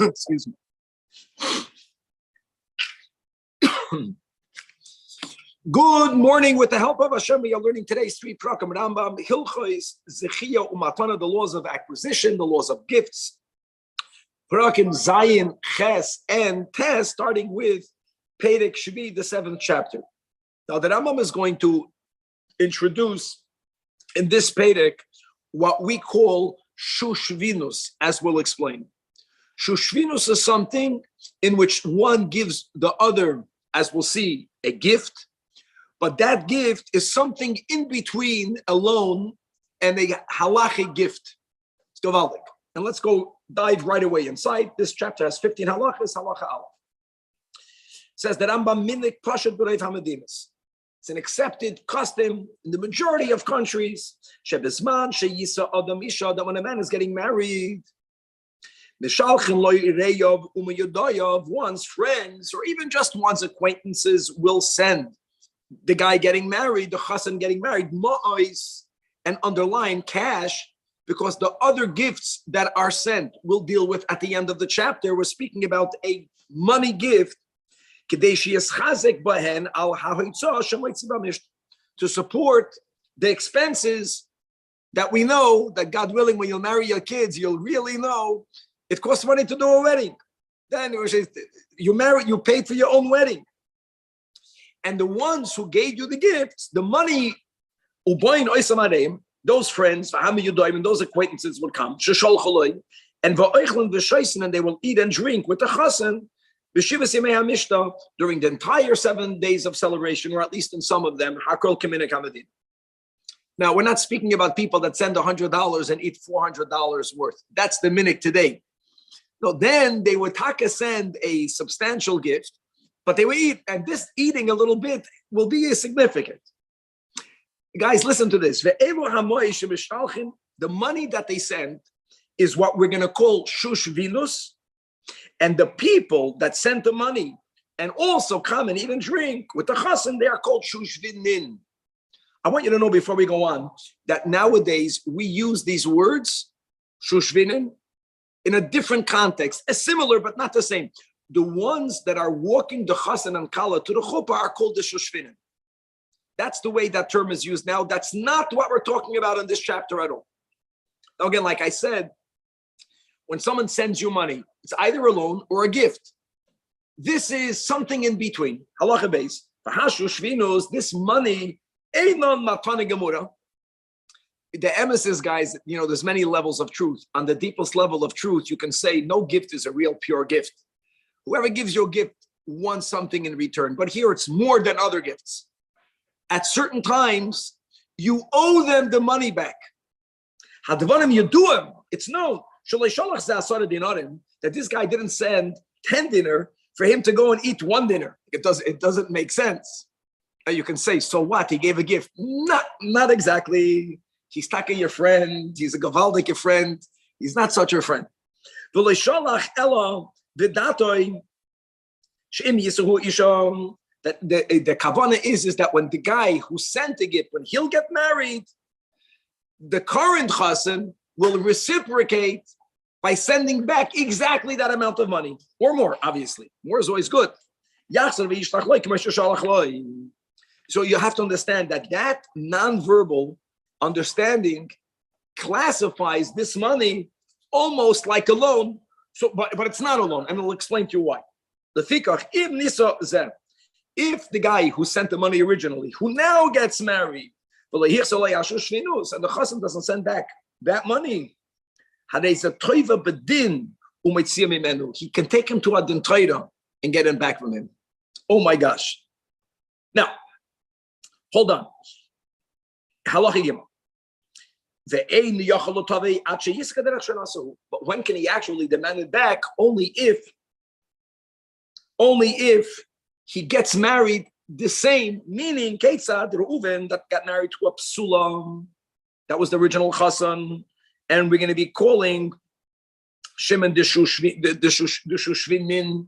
Excuse me. Good morning. With the help of Hashem, we are learning today's 3 prakim Rambam, Hilchos, Zechia, Umatana, the laws of acquisition, the laws of gifts. Prakim Zayin, Ches, and Tes, starting with Perek Shvi, the 7th chapter. Now, the Rambam is going to introduce in this Perek what we call Shushvinus, as we'll explain. Shushvinus is something in which one gives the other, as we'll see, a gift, but that gift is something in between a loan and a halachic gift. It's gavaldik. And let's go dive right away inside. This chapter has 15 halachas, halacha aleph. It says that Rambam minik pashat b'reiv hamedinas. It's an accepted custom in the majority of countries. Shebizman sheyisa adam isha, that when a man is getting married, one's friends or even just one's acquaintances will send the guy getting married, the chassan getting married, ma'os, and underline cash, because the other gifts that are sent we'll deal with at the end of the chapter. We're speaking about a money gift to support the expenses that we know that, God willing, when you'll marry your kids, you'll really know it costs money to do a wedding. Then you married, you paid for your own wedding. And the ones who gave you the gifts, the money, those friends, and those acquaintances will come, and they will eat and drink with the chassan during the entire 7 days of celebration, or at least in some of them. Now, we're not speaking about people that send $100 and eat $400 worth. That's the minute today. No, then they would send a substantial gift, but they would eat, and this eating a little bit will be significant. Guys, listen to this. The money that they send is what we're going to call shushvinus, and the people that send the money and also come and eat and drink with the chassan, they are called shushvinin. I want you to know before we go on that nowadays we use these words, shushvinin, in a different context, a similar but not the same. The ones that are walking the chassan and kala to the chuppah are called the shushvinin. That's the way that term is used now. That's not what we're talking about in this chapter at all. Now again, like I said, when someone sends you money, it's either a loan or a gift. This is something in between. Halacha beis. This money, einon matane gemura. The emesis, guys, there's many levels of truth. On the deepest level of truth, you can say no gift is a real pure gift. Whoever gives you a gift wants something in return. But here it's more than other gifts. At certain times, you owe them the money back. Hadvanim Yeduim, it's known that this guy didn't send 10 dinner for him to go and eat 1 dinner. It doesn't make sense. Now you can say, so what? He gave a gift. Not exactly. He's talking your friend. He's a gavaldik friend. He's not such a friend. That the kavanah is that when the guy who sent the gift, when he'll get married, the current chassan will reciprocate by sending back exactly that amount of money, or more, obviously. More is always good. So you have to understand that non-verbal understanding classifies this money almost like a loan, but it's not a loan, and I'll explain to you why. If the guy who sent the money originally, who now gets married, and the chassan doesn't send back that money, he can take him to a din Torah and get him back from him. Oh my gosh. Now, hold on. But when can he actually demand it back? Only if he gets married the same, meaning Ketzad, Reuven, that got married to a psula, that was the original chassan, and we're going to be calling Shimon the Shushvinin,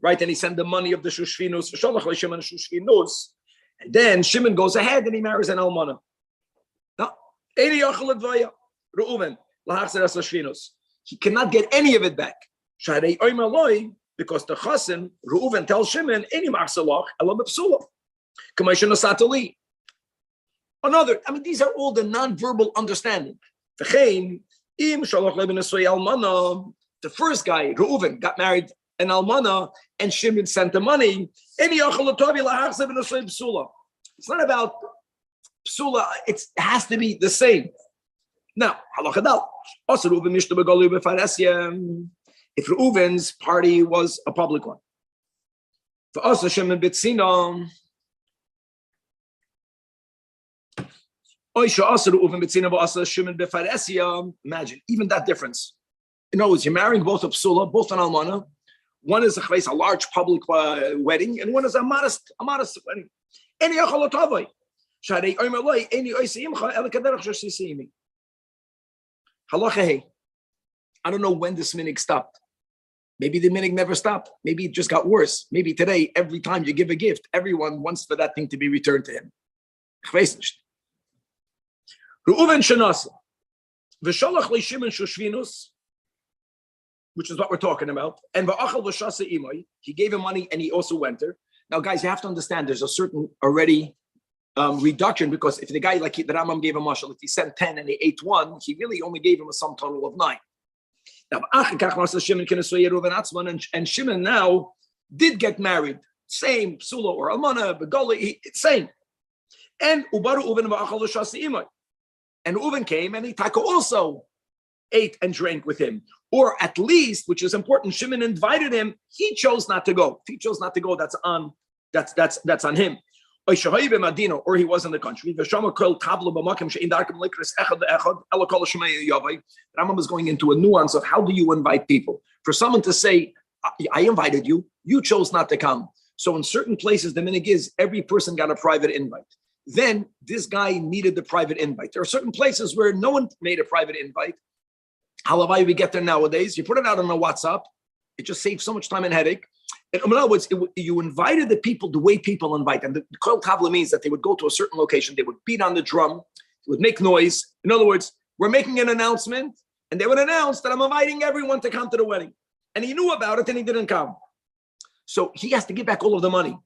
right? And he sent the money of the Shushvinus, and then Shimon goes ahead and he marries an almana. Now, He cannot get any of it back. Because the Chassan, Reuven tells Shimon, another, these are all the non-verbal understanding. The first guy, Reuven, got married an almana, and Shimon sent the money. It's not about psula, it has to be the same. Now, if Reuven's party was a public one, for us, Shimon Bitzina, imagine even that difference. In other words, you're marrying both a psula, both an almana. One is a large public wedding, and one is a modest wedding. Halacha hey. I don't know when this minig stopped. Maybe the minig never stopped. Maybe it just got worse. Maybe today, every time you give a gift, everyone wants for that thing to be returned to him. Reuven Shanasa, V'shalach le'Shimon Shushvinus, which is what we're talking about, and V'achal V'shasa Imai, he gave him money and he also went there. Now, guys, you have to understand there's a certain already reduction, because if the guy, like the Rambam gave a mashal, if he sent 10 and he ate 1, he really only gave him a sum total of 9. Now, and Shimon now did get married, same psula or almana, begali, same. And Ubaru Uven V'achal V'shasa Imai. And Reuven came and he also ate and drank with him. Or at least, which is important, Shimon invited him. He chose not to go. If he chose not to go, that's on him. Or he was in the country. Rambam is going into a nuance of how do you invite people. For someone to say, I invited you, you chose not to come. So in certain places, the minhag is every person got a private invite. Then this guy needed the private invite. There are certain places where no one made a private invite. However, we get there nowadays. You put it out on a WhatsApp. It just saves so much time and headache. And in other words, you invited the people the way people invite. And the kol tavla means that they would go to a certain location. They would beat on the drum. They would make noise. In other words, we're making an announcement. And they would announce that I'm inviting everyone to come to the wedding. And he knew about it and he didn't come. So he has to give back all of the money.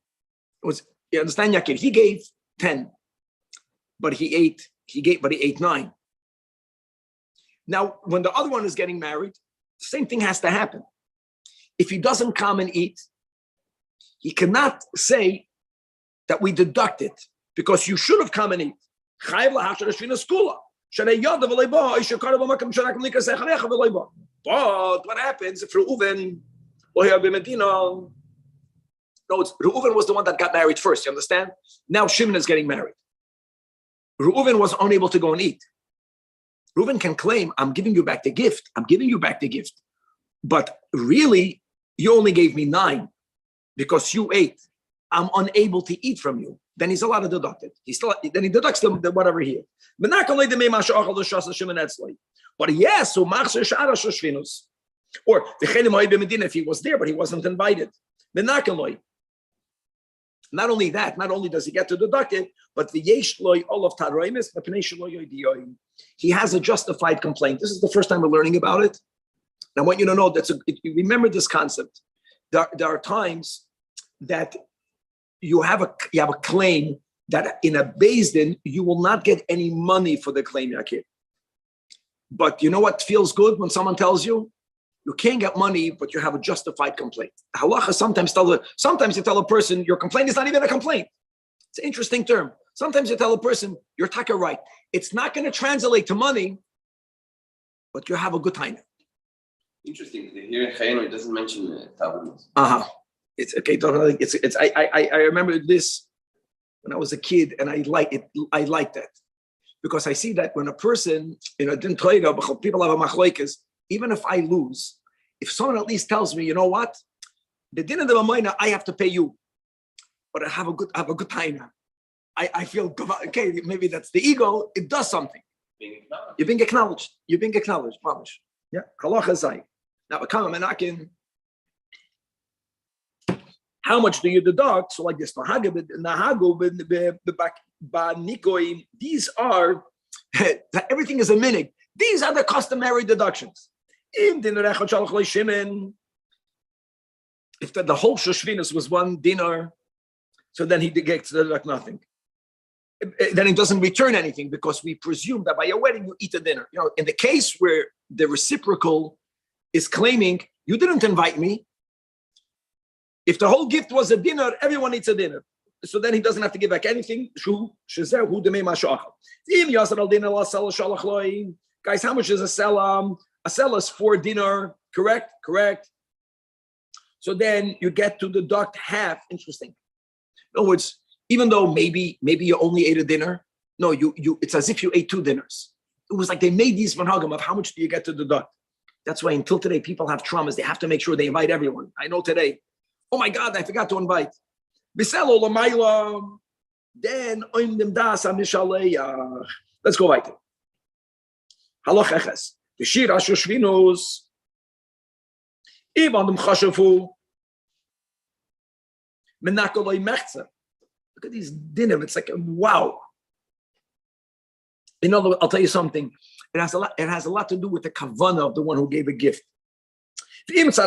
You understand, Yakir? He gave 10, but he ate 9. Now, when the other one is getting married, the same thing has to happen. If he doesn't come and eat, he cannot say that we deduct it because you should have come and eat. But what happens if Reuven, no, Reuven was the one that got married first, you understand? Now Shimon is getting married. Reuven was unable to go and eat. Reuven can claim, I'm giving you back the gift. But really, you only gave me 9 because you ate. I'm unable to eat from you. Then he's allowed to deduct it. Then he deducts the whatever here. But yes, so or if he was there, but he wasn't invited. Not only that, not only does he get to deduct it, but he has a justified complaint. This is the first time we're learning about it. And I want you to know remember this concept. There are times that you have a claim that in a Beis Din you will not get any money for the claim, Yakir. But you know what feels good when someone tells you? You can't get money, but you have a justified complaint. Halacha sometimes you tell a person your complaint is not even a complaint. It's an interesting term. Sometimes you tell a person you're taka right. It's not going to translate to money, but you have a good time. Interesting. Here in Chayenu, it doesn't mention tabunas. It's okay. I remember this when I was a kid, and I like it. I like that because I see that when a person, didn't tell you, people have a machlokes. Even if I lose, if someone at least tells me, you know what, the din of the mamoina, I have to pay you, but I have a good time. I feel okay. Maybe that's the ego. It does something. You're being acknowledged. Promise. Yeah. Halacha zay. Now, how much do you deduct? So like this, these are Everything is a minig. These are the customary deductions. If the whole Shoshvinus was one dinar, so then he gets like nothing. Then it doesn't return anything because we presume that by your wedding you eat a dinner. In the case where the reciprocal is claiming you didn't invite me, if the whole gift was a dinner, everyone eats a dinner. So then he doesn't have to give back anything. Guys, how much is a sela? A sela is 4 dinar, correct? Correct. So then you get to deduct half. Interesting. In other words, even though maybe you only ate a dinner, no, it's as if you ate 2 dinners. It was like they made these manhagim of how much do you get to deduct. That's why until today people have traumas. They have to make sure they invite everyone. I know today. Oh my God, I forgot to invite. Then let's go right there. Halach eches. The shira shoshvinus. Ibn chashafu. Menakoloi mechza. Look at these dinner. It's like wow. In other words, I'll tell you something. It has a lot to do with the kavanah of the one who gave a gift. Because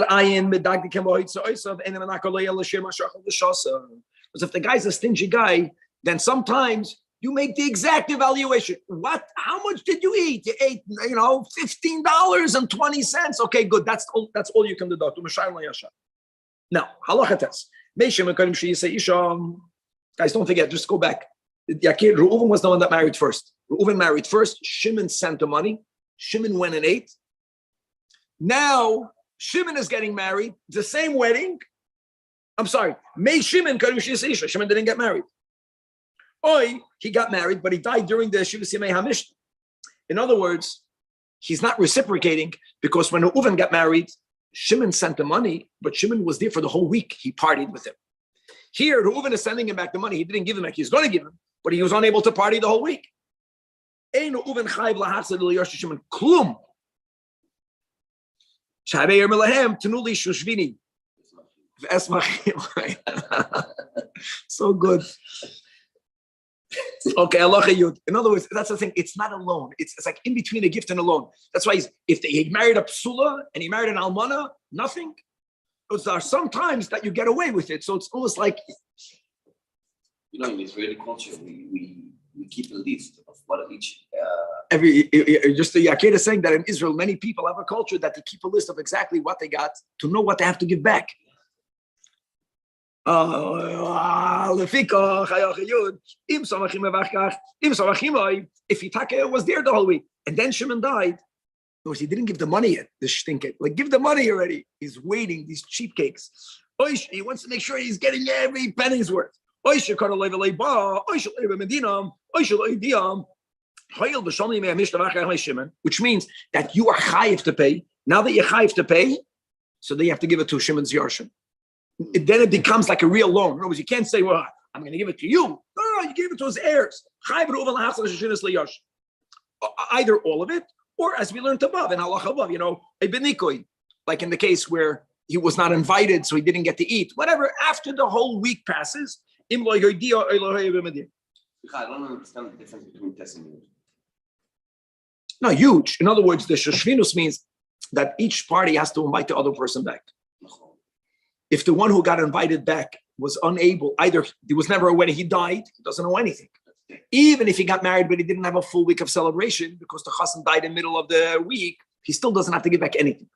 if the guy's a stingy guy, then sometimes you make the exact evaluation. What? How much did you eat? You ate, $15.20. Okay, good. That's all you can deduct. Now, halachatas. Guys, don't forget. Just go back. Reuven was the one that married first. Reuven married first. Shimon sent the money. Shimon went and ate. Now Shimon is getting married. The same wedding. I'm sorry. Shimon didn't get married. He got married, but he died during the Shivas Yemei HaMishna. In other words, he's not reciprocating because when Reuven got married, Shimon sent the money, but Shimon was there for the whole week. He partied with him. Here, Reuven is sending him back the money. He didn't give him back. He's going to give him, but he was unable to party the whole week. Klum. So good. Okay, Allah Yud. In other words, that's the thing. It's not a loan. It's like in between a gift and a loan. That's why if he married a psula and he married an almana, nothing. There are some times that you get away with it. So it's almost like in Israeli culture, we keep a list of what each. Just the Yakir is saying that in Israel, many people have a culture that they keep a list of exactly what they got to know what they have to give back. If Itake was there the whole week, and then Shimon died, he didn't give the money yet. The stinker, like give the money already. He's waiting. These cheap cakes. He wants to make sure he's getting every penny's worth. Which means that you are chayiv to pay. Now that you're chayiv to pay, so then you have to give it to Shimon's Yarshin. Then it becomes like a real loan. In other words, you can't say, well, I'm going to give it to you. No, you give it to his heirs. Either all of it, or as we learned above, in halacha above, a benikoy, like in the case where he was not invited, so he didn't get to eat. Whatever, after the whole week passes, I don't understand the difference between Tess and Yud. No, huge. In other words, the Shoshvinus means that each party has to invite the other person back. If the one who got invited back was unable, either there was never a wedding, he died, he doesn't know anything. Even if he got married, but he didn't have a full week of celebration because the chassan died in the middle of the week, he still doesn't have to give back anything.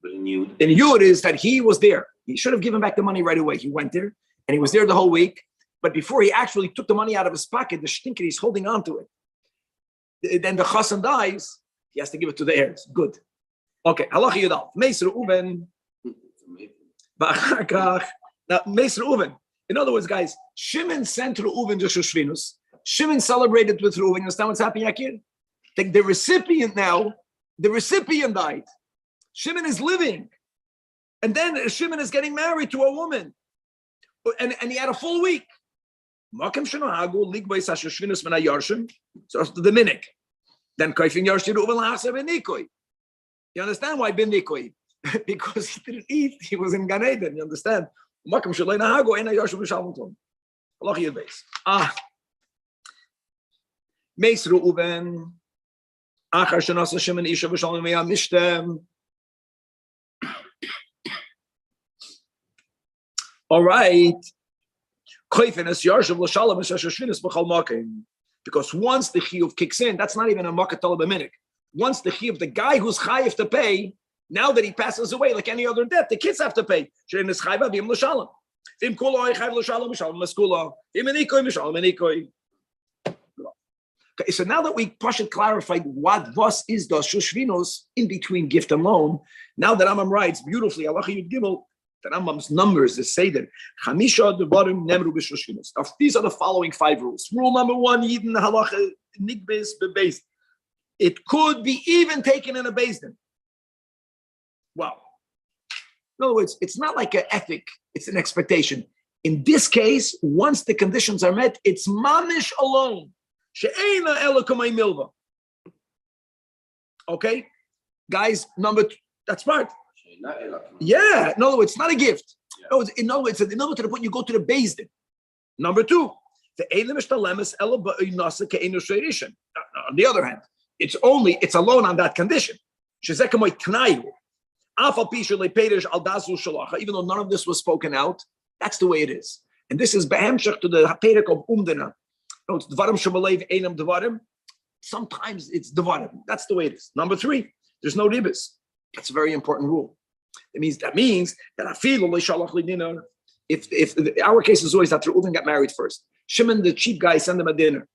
But in Yud is that he was there. He should have given back the money right away. He went there and he was there the whole week. But before he actually took the money out of his pocket, the stinker, he's holding on to it. Then the chassan dies, he has to give it to the heirs. Good. Okay. Halacha Yudal. Meis Reuven. Now, Meis Reuven. In other words, guys, Shimon sent Reuven to Shoshvinus. Shimon celebrated with Reuven. You understand what's happening here? Like the recipient died. Shimon is living. And then Shimon is getting married to a woman. And he had a full week. So after the minik. Then Kaifin Yarshi Reuven Lahasa ben Nikoi. You understand why ben Nikoi? Because he didn't eat. He was in Gan Eden. You understand? Meis Reuven. Achar shenasa Shimon isha v'shalom meyam mishtem. All right. Because once the chiyuv kicks in, that's not even a makatol b'minik. Once the chiyuv, the guy who's chayiv to pay, now that he passes away, like any other debt, the kids have to pay. Okay, so now that we Pashat clarified what was is the shushvinos in between gift and loan, now that Rambam writes beautifully, Allah Yud Gimel, the Rambam's numbers is say that Chamisha Devarim Nemru b'Shushvinos. Now, these are the following 5 rules. Rule number 1: Yidin halacha nigbis bebeis. It could be even taken in a beis din. Wow. In other words, it's not like an ethic; it's an expectation. In this case, once the conditions are met, it's mamish alone. She'eina elokamay milva. Okay, guys. Number 2, that's part. Yeah, no, it's not a gift. Yeah. No, in other words, to the point you go to the beis din. Number 2, the on the other hand, it's a loan on that condition. Even though none of this was spoken out, that's the way it is. And this is behemshach to the perek of umdana. No, it's dvarim shemalev einam dvarim. Sometimes it's dvarim. That's the way it is. Number 3, there's no ribis. That's a very important rule. That means that if our case is always that Reuven got married first, Shimon, the cheap guy, send him a dinner.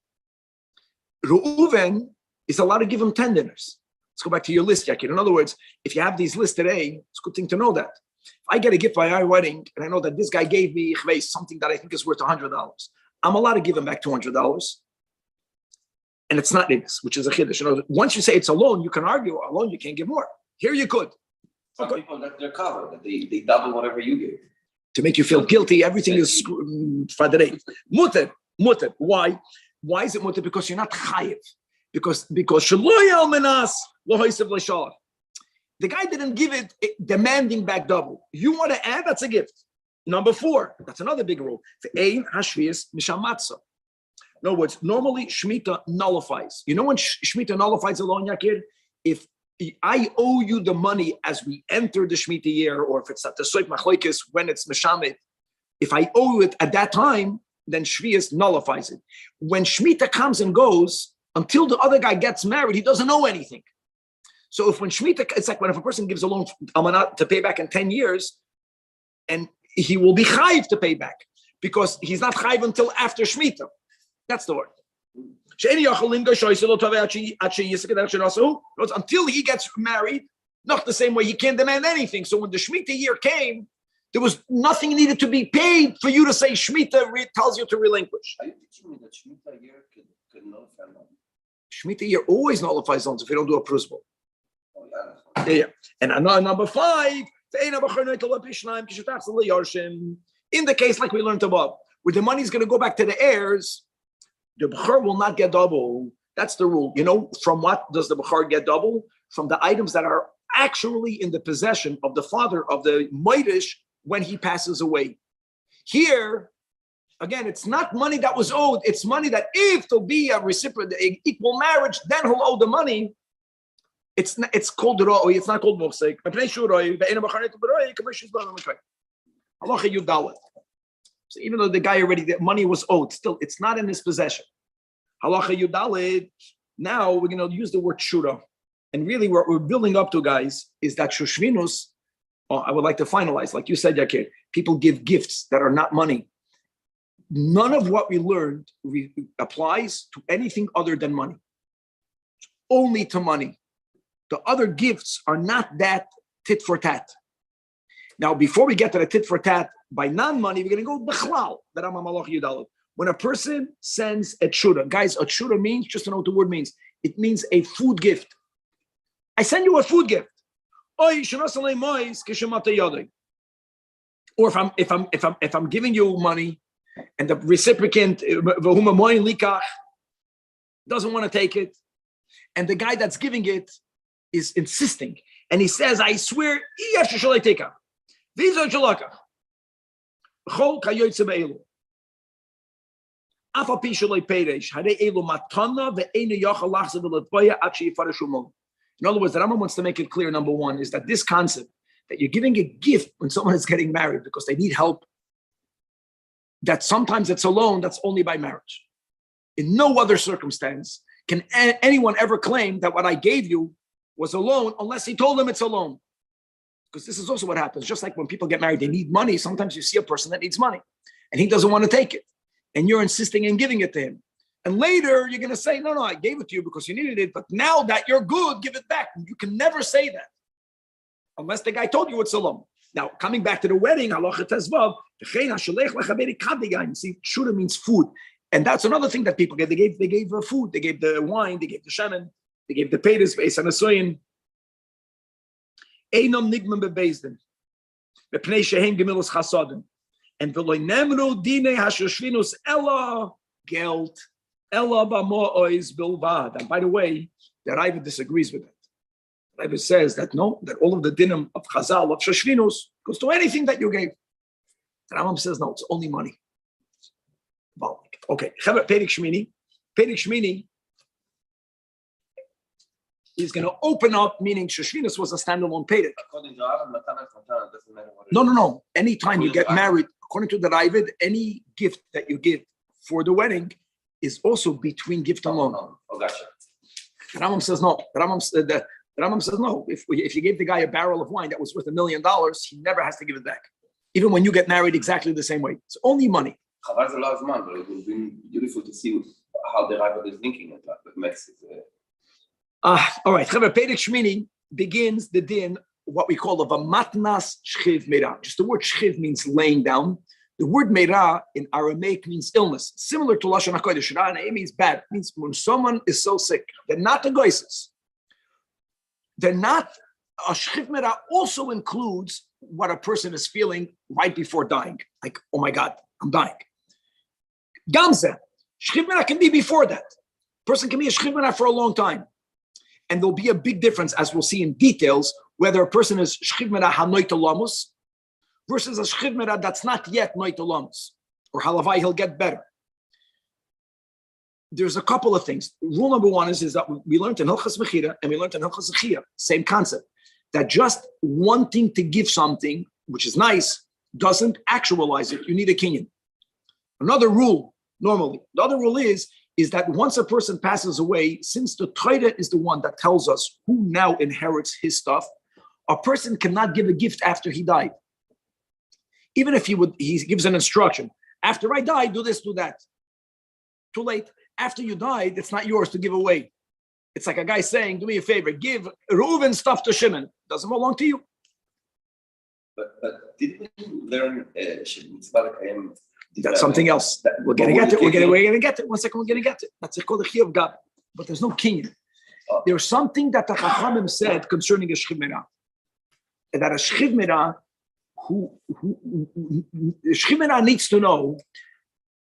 Reuven is allowed to give him 10 dinners. Let's go back to your list, Yakir. In other words, if you have these lists today, it's a good thing to know that. If I get a gift by our wedding and I know that this guy gave me something that I think is worth $100, I'm allowed to give him back $200. And it's not this, which is a chiddush. Once you say it's a loan, you can argue a loan, you can't give more. Here you could. Some people that they're covered, that they double whatever you give. To make you feel guilty, everything is faderei. Mutter. Why? Why is it mutter? Because you're not chayiv. Because shelo menas lo hoisev l'shalach. The guy didn't give it demanding back double. You want to add? That's a gift. Number 4, that's another big rule. Ein hashvius mishamatza. In other words, normally Shemitah nullifies. You know when Shemitah nullifies a loan, Yakir? If I owe you the money as we enter the Shemitah year, or if it's at the Soif Machlokes when it's Meshamet, if I owe it at that time, then Shvius nullifies it. When Shemitah comes and goes, until the other guy gets married, he doesn't owe anything. So if when Shemitah, it's like when if a person gives a loan to pay back in 10 years, and he will be chayiv to pay back, because he's not chayiv until after Shemitah. That's the word. Until he gets married, not the same way he can't demand anything. So when the Shemitah year came, there was nothing needed to be paid for you to say Shemitah tells you to relinquish. Are you teaching me that Shemitah year could nullify loan? Shemitah year always nullifies loans if you don't do a principle. Oh, yeah. Yeah. And number 5, in the case like we learned above, where the money is going to go back to the heirs, the Bechor will not get double. That's the rule. You know, from what does the Bechor get double? From the items that are actually in the possession of the father of the Moirish when he passes away. Here, again, it's not money that was owed. It's money that if there'll be a reciprocal, equal marriage, then he'll owe the money. It's called Ro'oi. It's not called Mochsek. So even though the guy already, the money was owed, still, it's not in his possession. Halacha Yudalid. Now we're going to use the word shura. And really what we're building up to, guys, is that shushvinus, I would like to finalize, like you said, Yakir, people give gifts that are not money. None of what we learned applies to anything other than money. Only to money. The other gifts are not that tit for tat. Now, before we get to the tit for tat, by non-money, we're going to go b'chlal. When a person sends a tshuda, guys, a tshuda means, just to know what the word means, it means a food gift. I send you a food gift. Or if I'm giving you money and the recipient doesn't want to take it, and the guy that's giving it is insisting, and he says, I swear, these are jalaka. In other words, the Rambam wants to make it clear, number one, is that this concept that you're giving a gift when someone is getting married because they need help, that sometimes it's a loan that's only by marriage. In no other circumstance can anyone ever claim that what I gave you was a loan unless he told them it's a loan. Because this is also what happens. Just like when people get married, they need money. Sometimes you see a person that needs money and he doesn't want to take it. And you're insisting in giving it to him. And later you're going to say, no, I gave it to you because you needed it. But now that you're good, give it back. You can never say that unless the guy told you it's a loan. Now, coming back to the wedding, halacha tezvav, see, shura means food. And that's another thing that people get. They gave food. They gave the wine. They gave the shemen. They gave the peiros, beis hanasoyin. Einam nigman bebezdin. Bepnei shehem gemilus chasadim. And v'lo nemru dinei hashoshvinus ella geld. Ella b'mo'ois bilvad. And by the way, the Raiva disagrees with that. The Raiva says that no, that all of the dinim of Chazal, of Shoshvinus, goes to anything that you gave. The Rambam says no, it's only money. Well, okay, Perek Shmini. Perek Shmini is going to open up, meaning Shoshvinus was a standalone Perek. According to Aaron, Matana, it doesn't matter what it is. No. Anytime you get married, according to the Raiva, any gift that you give for the wedding is also between gift and loan. Oh, gotcha. The Rambam says no. The Rambam says no. If you gave the guy a barrel of wine that was worth $1 million, he never has to give it back. Even when you get married exactly the same way. It's only money. Chavar's a lot of money, but it would be beautiful to see how the Rambam is linking it. That makes it. All right. Perek Shmini begins the din, what we call of a matnas shchiv meira. Just the word shchiv means laying down. The word meira in Aramaic means illness, similar to Lashon HaKodesh. It means bad. It means when someone is so sick, they're not the goises. They're not. A shchiv meira also includes what a person is feeling right before dying. Like, oh my God, I'm dying. Gamze, shchiv meira can be before that. Person can be a shchiv meira for a long time. And there'll be a big difference, as we'll see in details, whether a person is shchiv meira hanoit olamus versus a shchiv meira that's not yet noit olamus, or halavai, he'll get better. There's a couple of things. Rule number one is that we learned in Hilchas Mechira and we learned in Hilchas Zechia, same concept, that just wanting to give something, which is nice, doesn't actualize it. You need a kinyan. Another rule, normally, the other rule is that once a person passes away, since the Torah is the one that tells us who now inherits his stuff, a person cannot give a gift after he died. Even if he gives an instruction. After I die, do this, do that. Too late. After you died, it's not yours to give away. It's like a guy saying, do me a favor, give Reuven stuff to Shimon. Doesn't belong to you. But did we learn that's something else. We're going to get it. We're going to get it. 1 second, we're going to get it. That's called the Chi of God. But there's no kinyan. There's something that the Chachamim said concerning a shchiv meira. That a shchiv meira, shchiv meira needs to know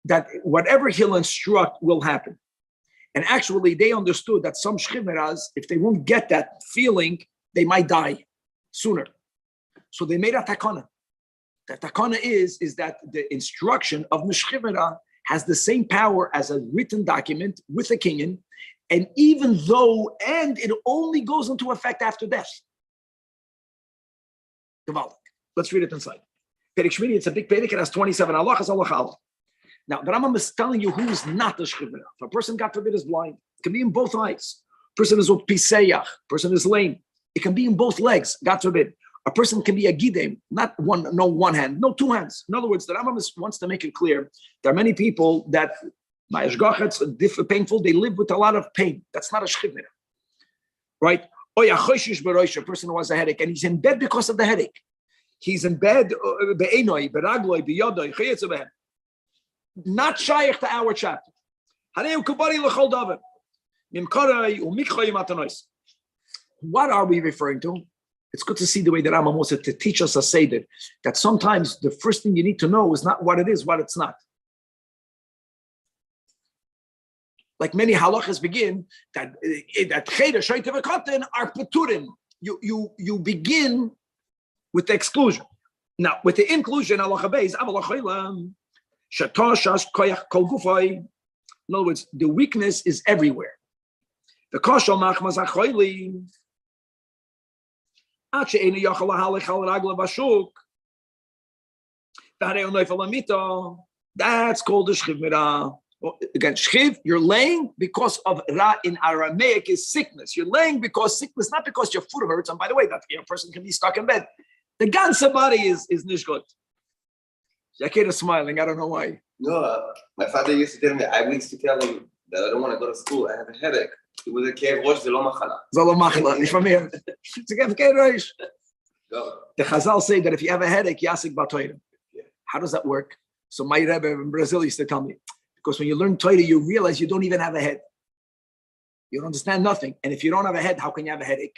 that whatever he'll instruct will happen. And actually, they understood that some shchiv meiras, if they won't get that feeling, they might die sooner. So they made a takana. The takana is that the instruction of shchiv meira has the same power as a written document with a kinyan, and it only goes into effect after death. Let's read it inside. Perek Shmini, it's a big perek, it has 27 halachas, halacha. Now, the Rambam is telling you who is not a shchiv meira. If a person, God forbid, is blind, it can be in both eyes. Person is piseyach, person is lame. It can be in both legs, God forbid. A person can be a gidem, not one hand, no two hands. In other words, the Rambam wants to make it clear. There are many people that, it's painful, they live with a lot of pain. That's not a shchiv meira. Right? A person who has a headache, and he's in bed because of the headache. He's in bed, not shaykh to our chapter. What are we referring to? It's good to see the way that Rambam wants to teach us a seder, that sometimes the first thing you need to know is not what it is, what it's not. Like many halachas begin, that cheder, shoytev, katan are peturim. You begin with the exclusion. Now, with the inclusion, halacha beis, In other words, the weakness is everywhere. The koshal machmas achoyli. That's called the shchiv mirah. Again, shchiv, you're laying because of ra in Aramaic is sickness. You're laying because sickness, not because your foot hurts. And by the way, that person can be stuck in bed. The ganze body is nishgot. Yakir is smiling. I don't know why. No, my father used to tell me, I used to tell him that I don't want to go to school. I have a headache. It was a kav rosh, zelo machala. Zelo machala. Ich vermehr. It's a kav rosh. The Chazal say that if you have a headache, yasik b'Torah. How does that work? So my Rebbe in Brazil used to tell me, because when you learn Torah, you realize you don't even have a head. You don't understand nothing. And if you don't have a head, how can you have a headache?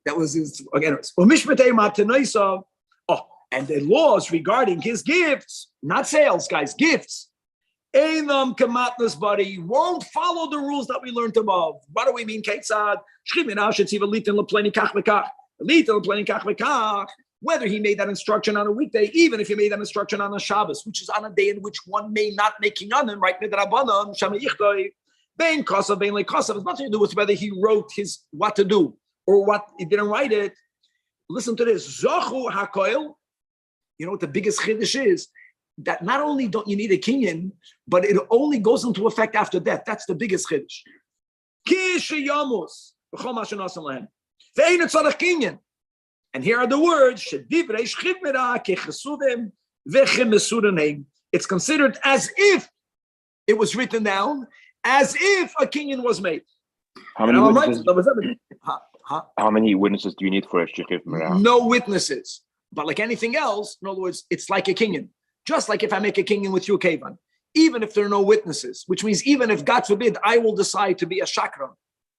That was again. Oh, and the laws regarding his gifts, not sales, guys, gifts. Einam kamatnas, buddy, you won't follow the rules that we learned above. What do we mean, Ketzad? Whether he made that instruction on a weekday, even if he made that instruction on a Shabbos, which is on a day in which one may not make kinyanim, right? Bein kosav, bein le kosav. It's nothing to do with whether he wrote his what to do or what he didn't write it. Listen to this. Zachu hakoil. You know what the biggest chiddush is? That not only don't you need a kinyan, but it only goes into effect after death. That's the biggest chiddush. Kishayamus. And here are the words. It's considered as if it was written down, as if a kinyan was made. How many witnesses do you need for a shchiv mirah? No witnesses. But like anything else, in other words, it's like a kinyan. Just like if I make a kinyan with you, Kevan, even if there are no witnesses, which means even if, God forbid, I will decide to be a shakran,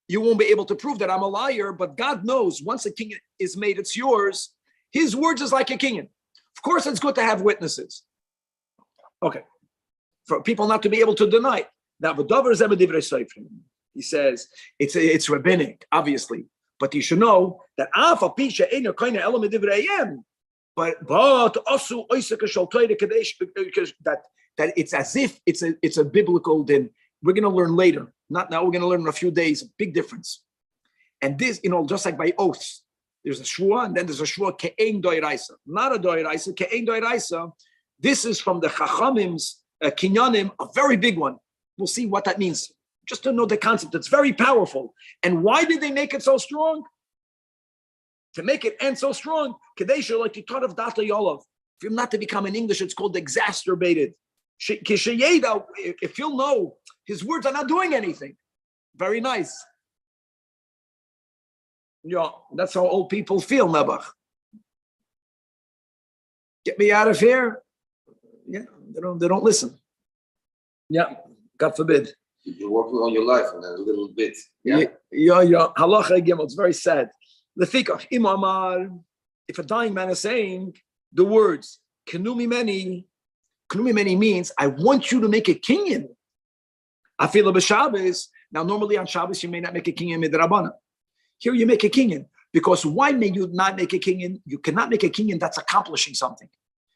you won't be able to prove that I'm a liar, but God knows once a kinyan is made, it's yours. His words is like a kinyan. Of course, it's good to have witnesses. Okay. For people not to be able to deny it. Now, he says it's rabbinic, obviously, but you should know that that it's as if it's a biblical din. We're going to learn later. Not now. We're going to learn in a few days. A big difference. And this, just like by oaths, there's a shua, and then there's a shua ke'ein doiraisa, not a doiraisa, ke'ein doiraisa. This is from the Chachamim's kinyanim, a very big one. We'll see what that means. Just to know the concept, it's very powerful. And why did they make it so strong? To make it end so strong, Kadesha, like you taught of Data Yolov. For him not to become in English, it's called exacerbated. If you'll know, his words are not doing anything. Very nice. Yeah, that's how old people feel, Nebuch. Get me out of here. Yeah, they don't listen. Yeah, God forbid. You're working on your life in a little bit. Yeah. Halacha Gimel. It's very sad. Lefikach imamar. If a dying man is saying the words "Kenumi meni," means I want you to make a kinyan. Afila b'Shabbos. Now, normally on Shabbos you may not make a kinyan midrabana. Here you make a kinyan because why may you not make a kinyan? You cannot make a kinyan that's accomplishing something.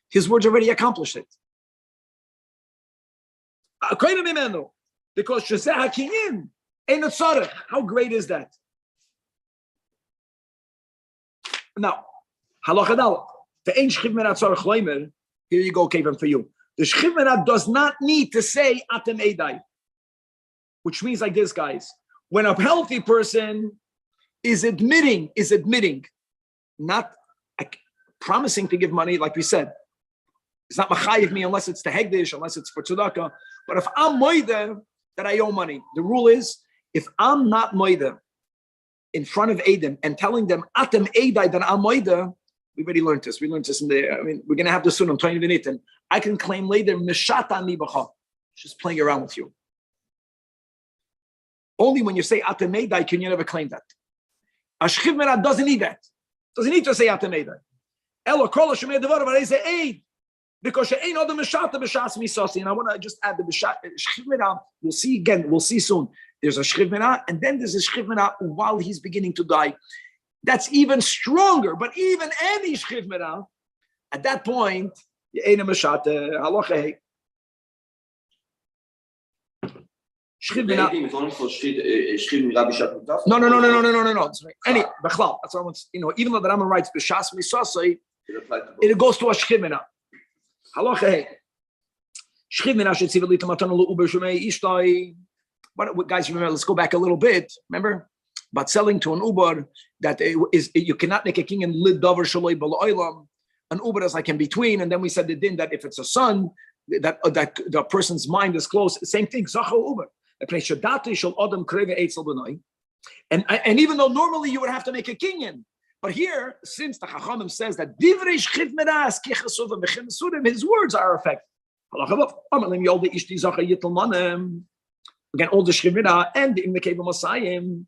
His words already accomplished it. Because Shazah HaKinyin ain't a tzarech. How great is that? Now, halacha daled. Ve'ein shchiv merah tzarech loimer. Here you go, Kevin, for you. The shchiv merah does not need to say atem edai, which means like this, guys. When a healthy person is admitting, not promising to give money, like we said. It's not machayiv me unless it's to hegdish, unless it's for tzedakah. But if I'm moider that I owe money, the rule is if I'm not moider in front of Adam and telling them atem edai that I'm moider, we already learned this. We learned this in the. We're gonna have this soon. I'm telling you the I can claim later mishata nibacha, just playing around with you. Only when you say atem edai can you never claim that. Ashchiv merah doesn't need that. Doesn't need to say atem edai. Elo kol shemei devar v'reizeh eid. Because she ain't other mishata b'shas misasi, and I want to just add the shchiv merah. We'll see again. We'll see soon. There's a shchiv merah, and then there's a shchiv merah while he's beginning to die. That's even stronger. But even any shchiv merah, at that point, you ain't a mishata halacha. Shchivina. Is only for Shchiv Rabbi Zajac. No. Any, Bechlal. That's what I want. Even though the Rambam writes B'Shas Misasai, it goes to a Shchivina. Halacha. Shchivina should see the Litamatan Uber Shumei Ishtai. But guys, remember? Let's go back a little bit. Remember, but selling to an Uber that is you cannot make a king and lid davar shaloi b'la'olam. An Uber is like in between, and then we said the din that if it's a son, that the person's mind is close. Same thing. Zacho Uber. And even though normally you would have to make a kinyan, but here, since the Chachamim says that his words are effective. Again, all the Shchivina and the Imnekeva Masayim.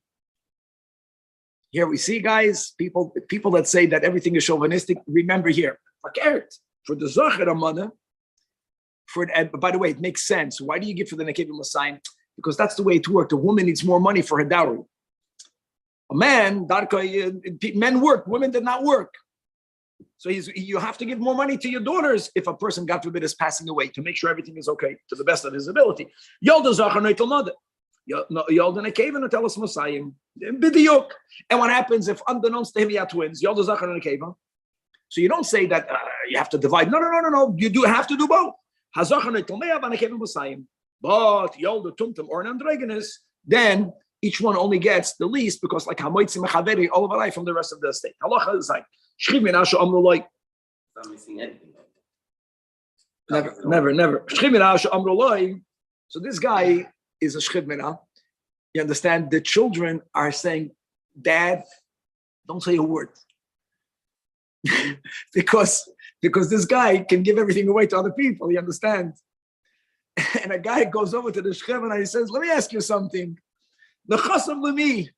Here we see, guys, people that say that everything is chauvinistic. Remember here, for the Zacher Amana, by the way, it makes sense. Why do you give for the Nekeva Masayim? Because that's the way it worked. A woman needs more money for her dowry. A man, men work, women did not work. So you have to give more money to your daughters if a person, God forbid, is passing away to make sure everything is okay to the best of his ability. And what happens if unbeknownst to him he had twins? So you don't say that you have to divide. No. You do have to do both. But Yolda Tumtum or an Androgenes, then each one only gets the least because like Hamoitzi Mechaveri all of life from the rest of the estate. Halacha is like Never. So this guy is a shchivmina. You understand? The children are saying, Dad, don't say a word. because this guy can give everything away to other people, you understand? And a guy goes over to the shchivmina and he says, let me ask you something. The chasam lemi.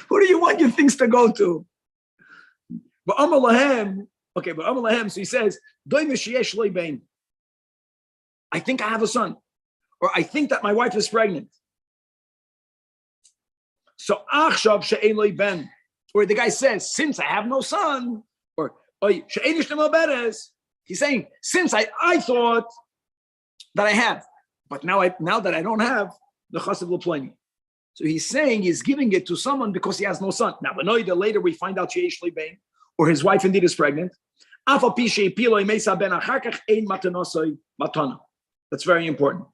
Who do you want your things to go to? But Amalahem, so he says, I think I have a son, or I think that my wife is pregnant. So ben, or the guy says, since I have no son, or he's saying, since I thought that I have, but now that I don't have, the chassid will play me. So he's saying he's giving it to someone because he has no son. Now, later we find out or his wife indeed is pregnant. That's very important.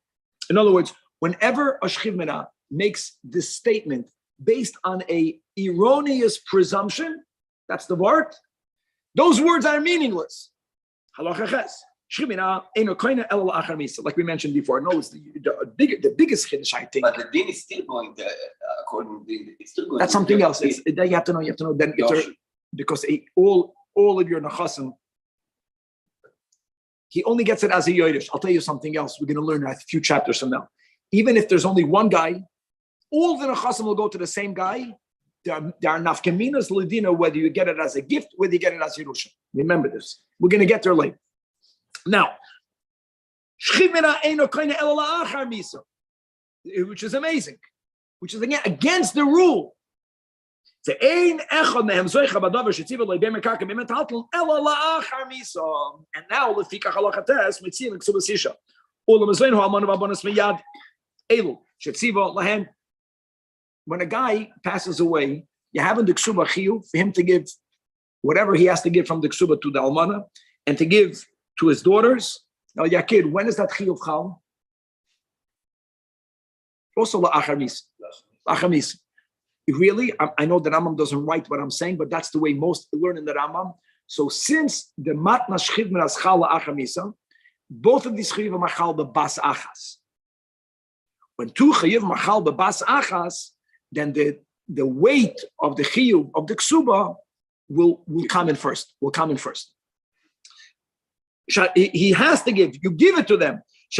In other words, whenever a shchivmina makes this statement based on a erroneous presumption, that's the word. Those words are meaningless. Like we mentioned before. No, it's the biggest chiddush, I think. But the din is still going there, according to the it's still going. That's something else. You have to know. Then because all of your nachasim, he only gets it as a yodesh. I'll tell you something else. We're going to learn a few chapters from now. Even if there's only one guy, all the nachasim will go to the same guy. There are nafkaminas ledina, whether you get it as a gift, whether you get it as Yerusha. Remember this. We're going to get there later. Now, which is amazing, which is again against the rule. And now, when a guy passes away, you have in the ksuba chiyuv for him to give whatever he has to give from the ksuba to the almana and to give to his daughters. Now, Yakir, when is that chiyuv chal? Also la'achar mis. Really, I know the Rambam doesn't write what I'm saying, but that's the way most learn in the Rambam. So since the matna shchivmina is chal la'achar misa, both of these chiyuv are chal b'bas achas. When two chiyuv are chal b'bas achas, then the weight of the chiyuv of the ksuba will come in first. He has to give. You give it to them. It's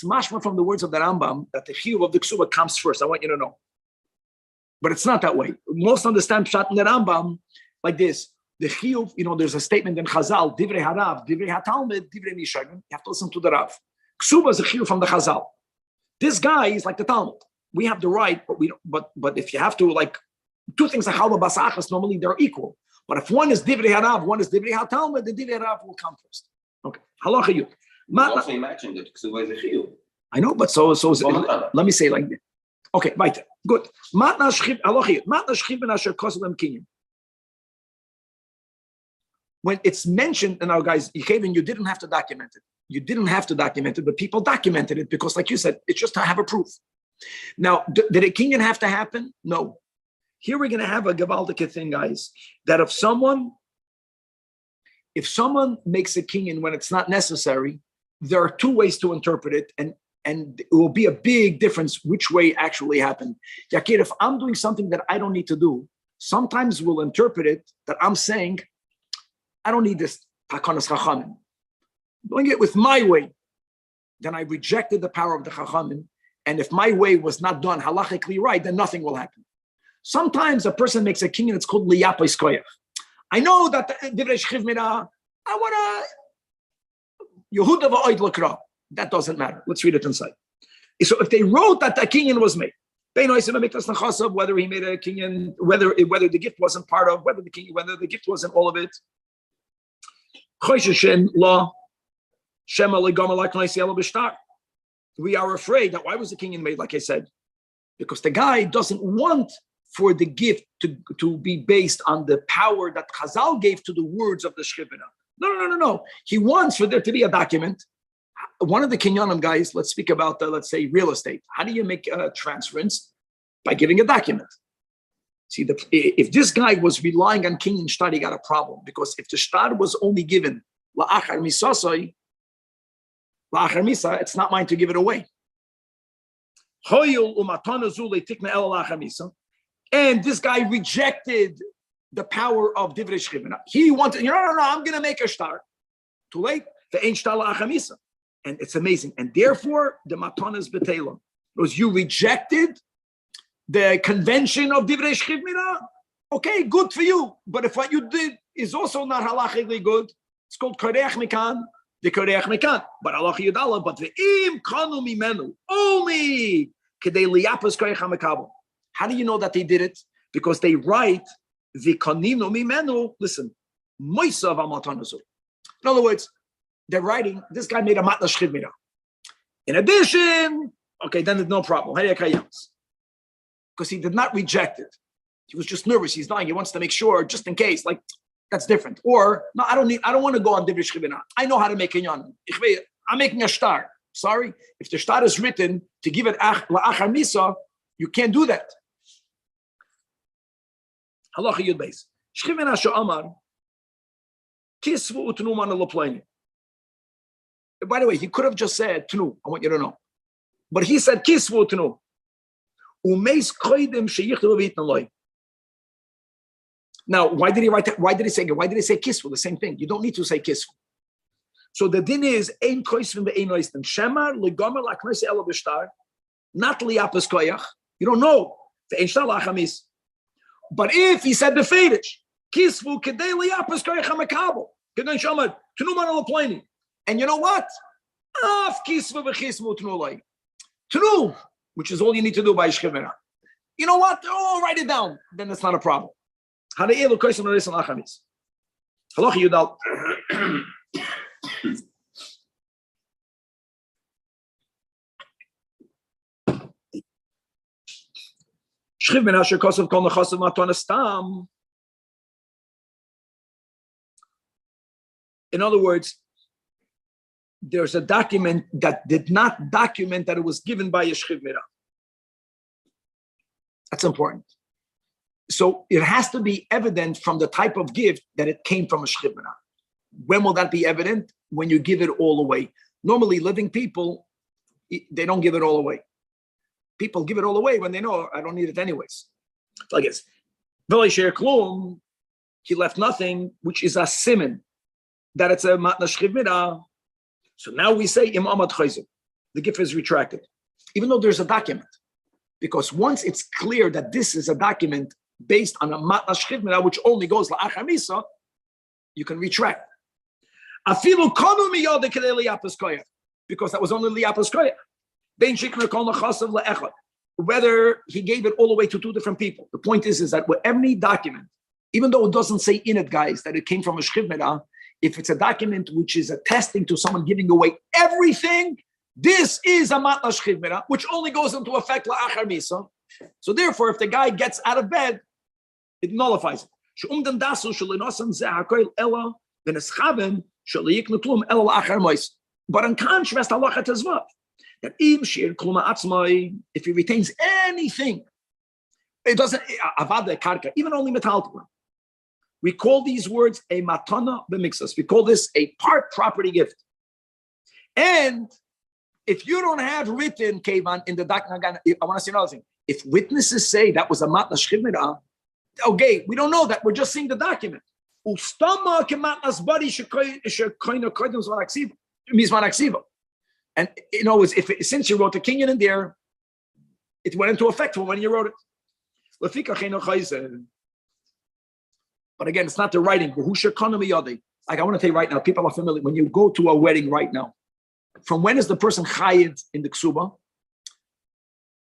mashma from the words of the Rambam that the chiyuv of the ksuba comes first. I want you to know. But it's not that way. Most understand pshat in the Rambam like this. The chiyuv, there's a statement in Chazal, divrei harav, divrei hatalmid, divrei misharim. You have to listen to the Rav. Ksuba is a chiyuv from the Chazal. This guy is like the Talmud. We have the right, but we don't. But if you have to, like, two things are chalba basachas, normally they're equal. But if one is divrei harav, one is divrei hatalmud, the divrei harav will come first. Okay. Halacha yud. Also imagine that because it was a chiyuv. I know, but so let me say like this. Okay, right. Good. Matna shchiv halacha yud. Matna shchiv ben asher koselem kinyan. When it's mentioned in our guys, you didn't have to document it. You didn't have to document it, but people documented it because, like you said, it's just to have a proof. Now, did a kinyan have to happen? No. Here we're going to have a gewaldige thing, guys, that if someone makes a kinyan when it's not necessary, there are two ways to interpret it, and it will be a big difference which way actually happened. Yakir, if I'm doing something that I don't need to do, sometimes we'll interpret it that I'm saying, I don't need this takonas chachamim. Doing it with my way, then I rejected the power of the chachamim. And if my way was not done halachically right, then nothing will happen. Sometimes a person makes a kinyan, it's called liyapos koyach. I know that divrei shchiv mira, I want to Yehuda va'oid l'kra. That doesn't matter. Let's read it inside. So if they wrote that the kinyan was made, whether he made a kinyan, whether the gift wasn't part of, whether the gift wasn't all of it. We are afraid that why was the kinyan made, like I said? Because the guy doesn't want for the gift to be based on the power that Chazal gave to the words of the Shchivina. No. He wants for there to be a document. One of the kinyanim guys, let's speak about, let's say, real estate. How do you make a transference? By giving a document. See, if this guy was relying on kinyan shtar, he got a problem. Because if the shtar was only given la'achar misasai, la'achar misa, it's not mine to give it away. And this guy rejected the power of divrei shchivina. He wanted, no, I'm going to make a shtar. Too late. The ain't shtar la'achar misa. And it's amazing. And therefore, the matana is betela. Because you rejected the convention of divrei shchivina. Okay, good for you. But if what you did is also not halachically good, it's called koreach mikan, the koreach mikan. But halacha yudala, but the im kanu mimenu, only kedei liyapos koreach hamekabel. How do you know that they did it? Because they write the kaninu mimenu, listen, moisa v'amatanazu. In other words, they're writing, this guy made a matna shchivina. In addition, okay, then there's no problem. Because he did not reject it. He was just nervous. He's dying. He wants to make sure, just in case. Like, that's different. Or, no, I don't want to go on divrei shchivina. I know how to make kinyan. I'm making a shtar. Sorry. If the shtar is written to give it la'achar misa, you can't do that. Halacha yud beis. Shchivina she'amar kisvu utnu man l'pleini. By the way, he could have just said tnu. I want you to know. But he said kisvu utnu. Now, why did he write that? Why did he say kisvu? The same thing. You don't need to say kisvu. So the din is ein koisvim ve'ein oisten. Shemar legomer laknose elo b'shtar, not liyapos koyach. You don't know ve'ein shtar lachamis. But if he said the fetish, kisvu kedei liyapos koyach hamekabel, kedei shamar tnu man l'pleini. And you know what? Af kisvu v'chisvu tnu loy. Tnu, which is all you need to do by shchivina. You know what? Oh, write it down. Then it's not a problem. Halacha yudal. Shchivina shekosav kol nechasav matana stam. In other words, there's a document that did not document that it was given by a shchivina. That's important. So it has to be evident from the type of gift that it came from a shchivina. When will that be evident? When you give it all away. Normally, living people, they don't give it all away. People give it all away when they know, I don't need it anyways. Like this. He left nothing, which is a siman, that it's a matna shchivina. So now we say, the gift is retracted. Even though there's a document. Because once it's clear that this is a document based on a matna shchivina, which only goes la'achar misa, you can retract. Afilu kanu miyode kedei liyapos koyach, because that was only liyapos koyach. Bein shikner kol nechasav le'echad. Whether he gave it all the way to two different people. The point is that with every document even though it doesn't say in it, guys, that it came from a shchivmera, if it's a document which is attesting to someone giving away everything, this is a matna shchivmera, which only goes into effect la'achar misa. So therefore, if the guy gets out of bed, it nullifies it. But in contrast, halacha tezvav, that if he retains anything, it doesn't avada karka, even only metaltal. We call these words a matana b'mixas. We call this a part property gift. And if you don't have written kevan in the document, I want to say another thing. If witnesses say that was a matna shchivmera, okay, we don't know that. We're just seeing the document. And you know, since you wrote the kinyan in there, it went into effect when you wrote it. But again, it's not the writing. Like I want to tell you right now, people are familiar. When you go to a wedding right now, from when is the person chayiv in the ksuba?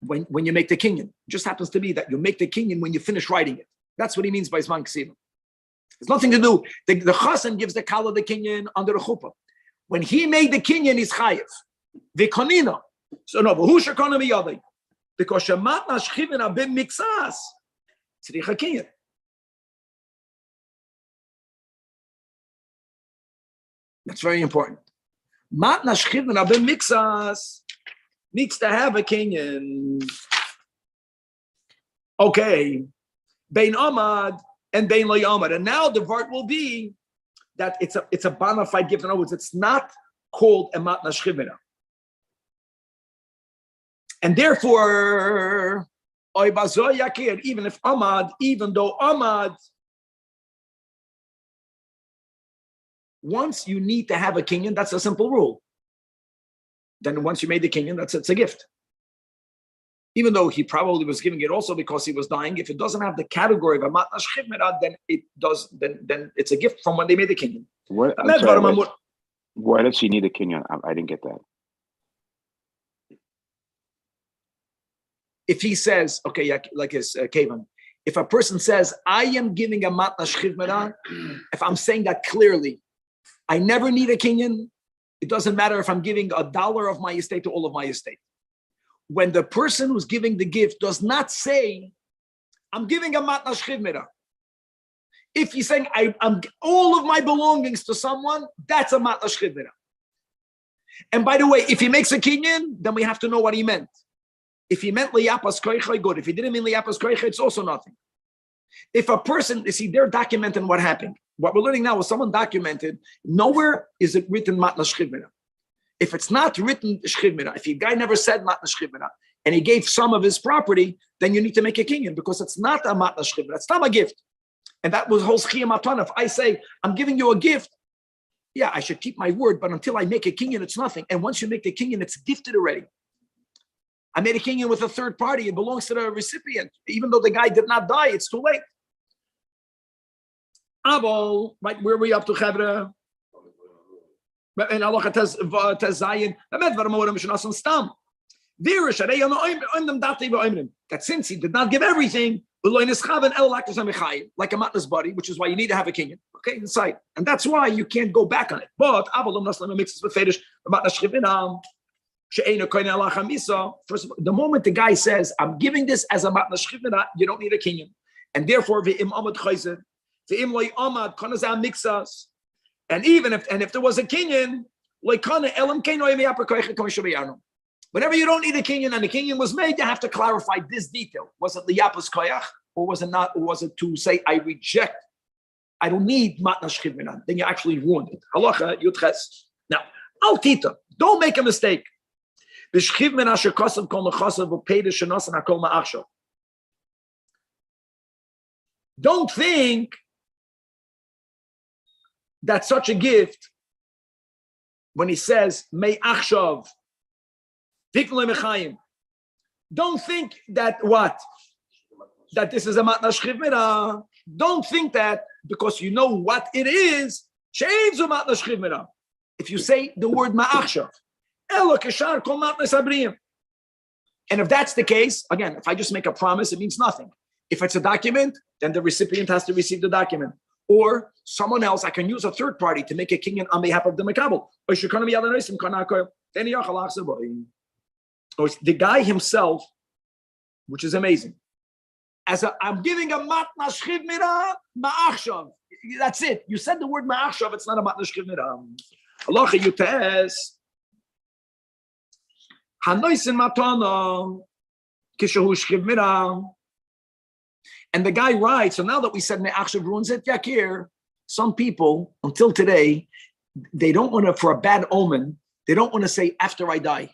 When you make the kinyan. It just happens to be that you make the kinyan when you finish writing it. That's what he means by Zman Ksiva. It's nothing to do. The chassan gives the kala the kinyan under the chuppah. When he made the kinyan, he's chayiv. V'konina. So no, but who shekona miyadei? Because shemat nashchivin abim mixas. Tzrich kinyan. That's very important. Mat nashchivin abim mixas needs to have a kinyan. Okay. Bein Amad and Bein Lo Amad. And now the vart will be that it's a bona fide gift. In other words, it's not called a matna shchivina. And therefore, even if Amad, even though Amad, once you need to have a kinyan, that's a simple rule. Then once you made the kinyan, it's a gift. Even though he probably was giving it also because he was dying, if it doesn't have the category of a matna shchivmera, then it does. Then it's a gift from when they made the kinyan. Why does he need a kinyan? I didn't get that. If he says, okay, like his Kavan, if a person says, I am giving a matna shchivmera, if I'm saying that clearly, I never need a kinyan. It doesn't matter if I'm giving $1 of my estate to all of my estate. When the person who's giving the gift does not say, I'm giving a matna shchivmera. If he's saying, I'm all of my belongings to someone, that's a matna shchivmera. And by the way, if he makes a kinyan, then we have to know what he meant. If he meant liyapas koicha, good. If he didn't mean liyapas koicha, it's also nothing. If a person, they're documenting what happened. What we're learning now is someone documented, nowhere is it written matna shchivmera. If it's not written shchivmera, if the guy never said matna shchivmera, and he gave some of his property, then you need to make a kinyan because it's not a matna shchivmera. It's not a gift. And that was whole schiyam matana. If I say, I'm giving you a gift, yeah, I should keep my word, but until I make a kinyan, it's nothing. And once you make the kinyan, it's gifted already. I made a kinyan with a third party. It belongs to the recipient. Even though the guy did not die, it's too late. Avol, right, where are we up to, Chevra? And Allah tez zayin. That since he did not give everything, like a matnas body, which is why you need to have a kinyan. Okay, inside. And that's why you can't go back on it. But first of all, the moment the guy says, I'm giving this as a matnas shchivina, you don't need a kinyan. And therefore, and even if there was a kinyan, whenever you don't need a kinyan and the kinyan was made, you have to clarify this detail. Was it liyapas koyach or was it not? Or was it to say I reject? I don't need matna shchivina. Then you actually ruined it. Halacha yudches. Now, al tita, don't make a mistake. Don't think that such a gift, when he says, May achshav, don't think that what? That this is a matna shchivmera. Don't think that because you know what it is, change the matna shchivmera. If you say the word ma'achshav, and if that's the case, again, if I just make a promise, it means nothing. If it's a document, then the recipient has to receive the document. Or someone else, I can use a third party to make a kinyan on behalf of the Makabel. Or the guy himself, which is amazing. I'm giving a matna shchiv mira ma'achshav. That's it. You said the word ma'achshav, it's not a matna shchiv mira. Allah yutas. Hanoisin matana kishahu shchiv mira. And the guy writes, so now that we said me'achshav ruins it, yakir, some people, until today, they don't want to, for a bad omen, they don't want to say after I die.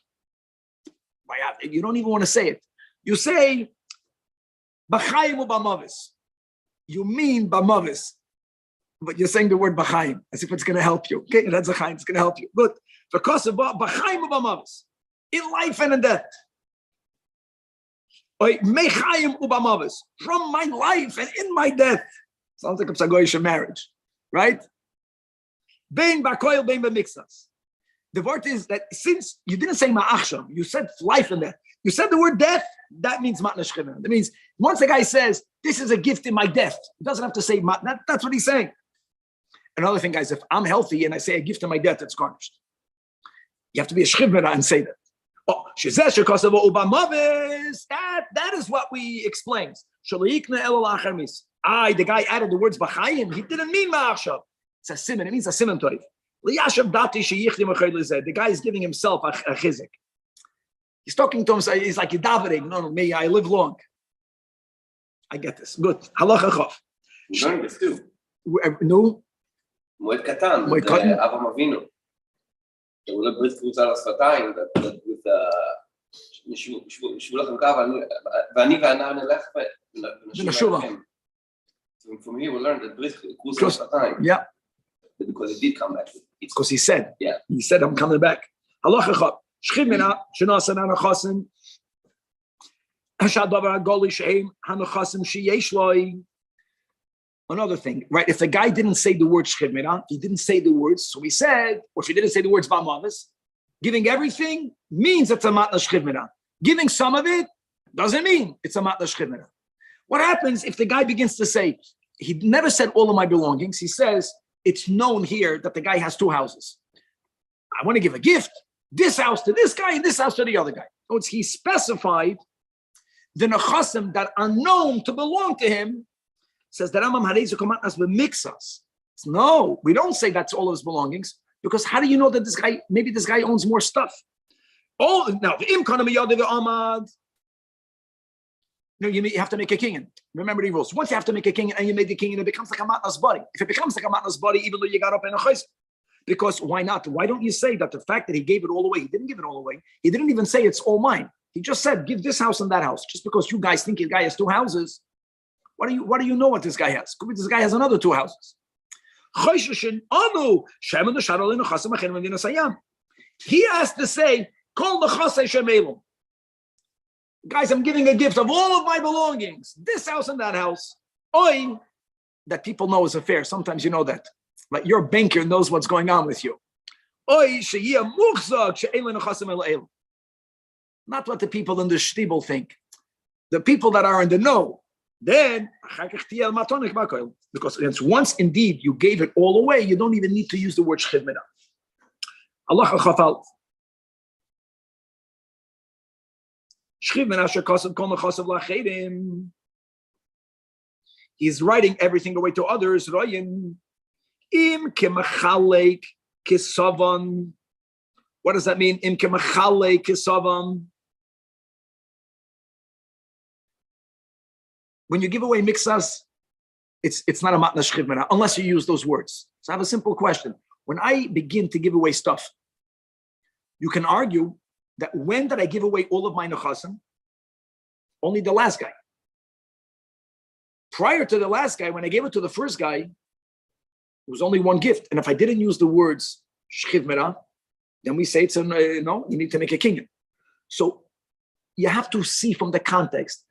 You don't even want to say it. You say, b'chaim u b'mavis. You mean b'mavis, but you're saying the word b'chaim, as if it's going to help you. Okay, that's a chaim, it's going to help you. Good. Because of b'chaim u b'mavis, in life and in death. From my life and in my death. Sounds like a psagoyisha marriage, right? Bein b'koil, bein b'mixas. The word is that since you didn't say ma'achshav, you said life and death. You said the word death, that means matna shchina. That means once the guy says, this is a gift in my death, he doesn't have to say matna. That's what he's saying. Another thing, guys, if I'm healthy and I say a gift in my death, it's garnished. You have to be a shchivmera and say that. Oh, that is what we explained. The guy added the words b'chayim. He didn't mean ma'achshav. It's a siman. It means a siman toif. The guy is giving himself a chizik. He's talking to himself. He's like davening. No, may I live long. I get this. Good. Halacha chaf. We learned this too. No. Moed katan. Moed katan. Avraham Avinu. There was a brit krutza al sfatayim that with shvu lachem kav v'ani v'ana nelech v'nashuv. From here we learned that brit krutza al sfatayim. Yeah. Because it did come back. It's because he said. Yeah. He said, I'm coming back. Halacha chaf. Shchimena shenasan anachasim. Hashadavar agoli sheim hanachasim sheyesh loi. Another thing, right? If the guy didn't say the word shchimena, he didn't say the words. So he said, or if he didn't say the words ba'mavis, giving everything means it's a matna shchimena. Giving some of it doesn't mean it's a matna shchimena. What happens if the guy begins to say, he never said all of my belongings. He says, it's known here that the guy has two houses. I want to give a gift. This house to this guy and this house to the other guy. So he specified the nechasim that are known to belong to him. Says that Rambam hareizu komatnas b'mixas. No, we don't say that's all of his belongings because how do you know that this guy, maybe this guy owns more stuff? Oh, now the imkana miyad v'amad. No, you have to make a kinyan. Remember the rules. Once you have to make a kinyan and you made the kinyan, it becomes like a matnas body. If it becomes like a matnas body, even though you got up in a chayz. Because why not? Why don't you say that the fact that he gave it all away, he didn't give it all away. He didn't even say it's all mine. He just said, give this house and that house. Just because you guys think the guy has two houses, what do you know what this guy has? Could be this guy has another two houses. He has to say, call the chasei shemelum. Guys, I'm giving a gift of all of my belongings, this house and that house. Oi, that people know is a fair. Sometimes you know that. Like your banker knows what's going on with you. Not what the people in the shtibel think. The people that are in the know. Then, because once indeed you gave it all away, you don't even need to use the word shchivmina. Allah chafal. He's writing everything away to others. Im kemachalek kisavan. What does that mean? Im kemachalek kisavan. When you give away mixas, it's not a matna shchivmena unless you use those words. So I have a simple question. When I begin to give away stuff, you can argue that when did I give away all of my nechasim? Only the last guy. Prior to the last guy, when I gave it to the first guy, it was only one gift. And if I didn't use the words shchivmena, then we say it's a no, you need to make a kinyan. So you have to see from the context.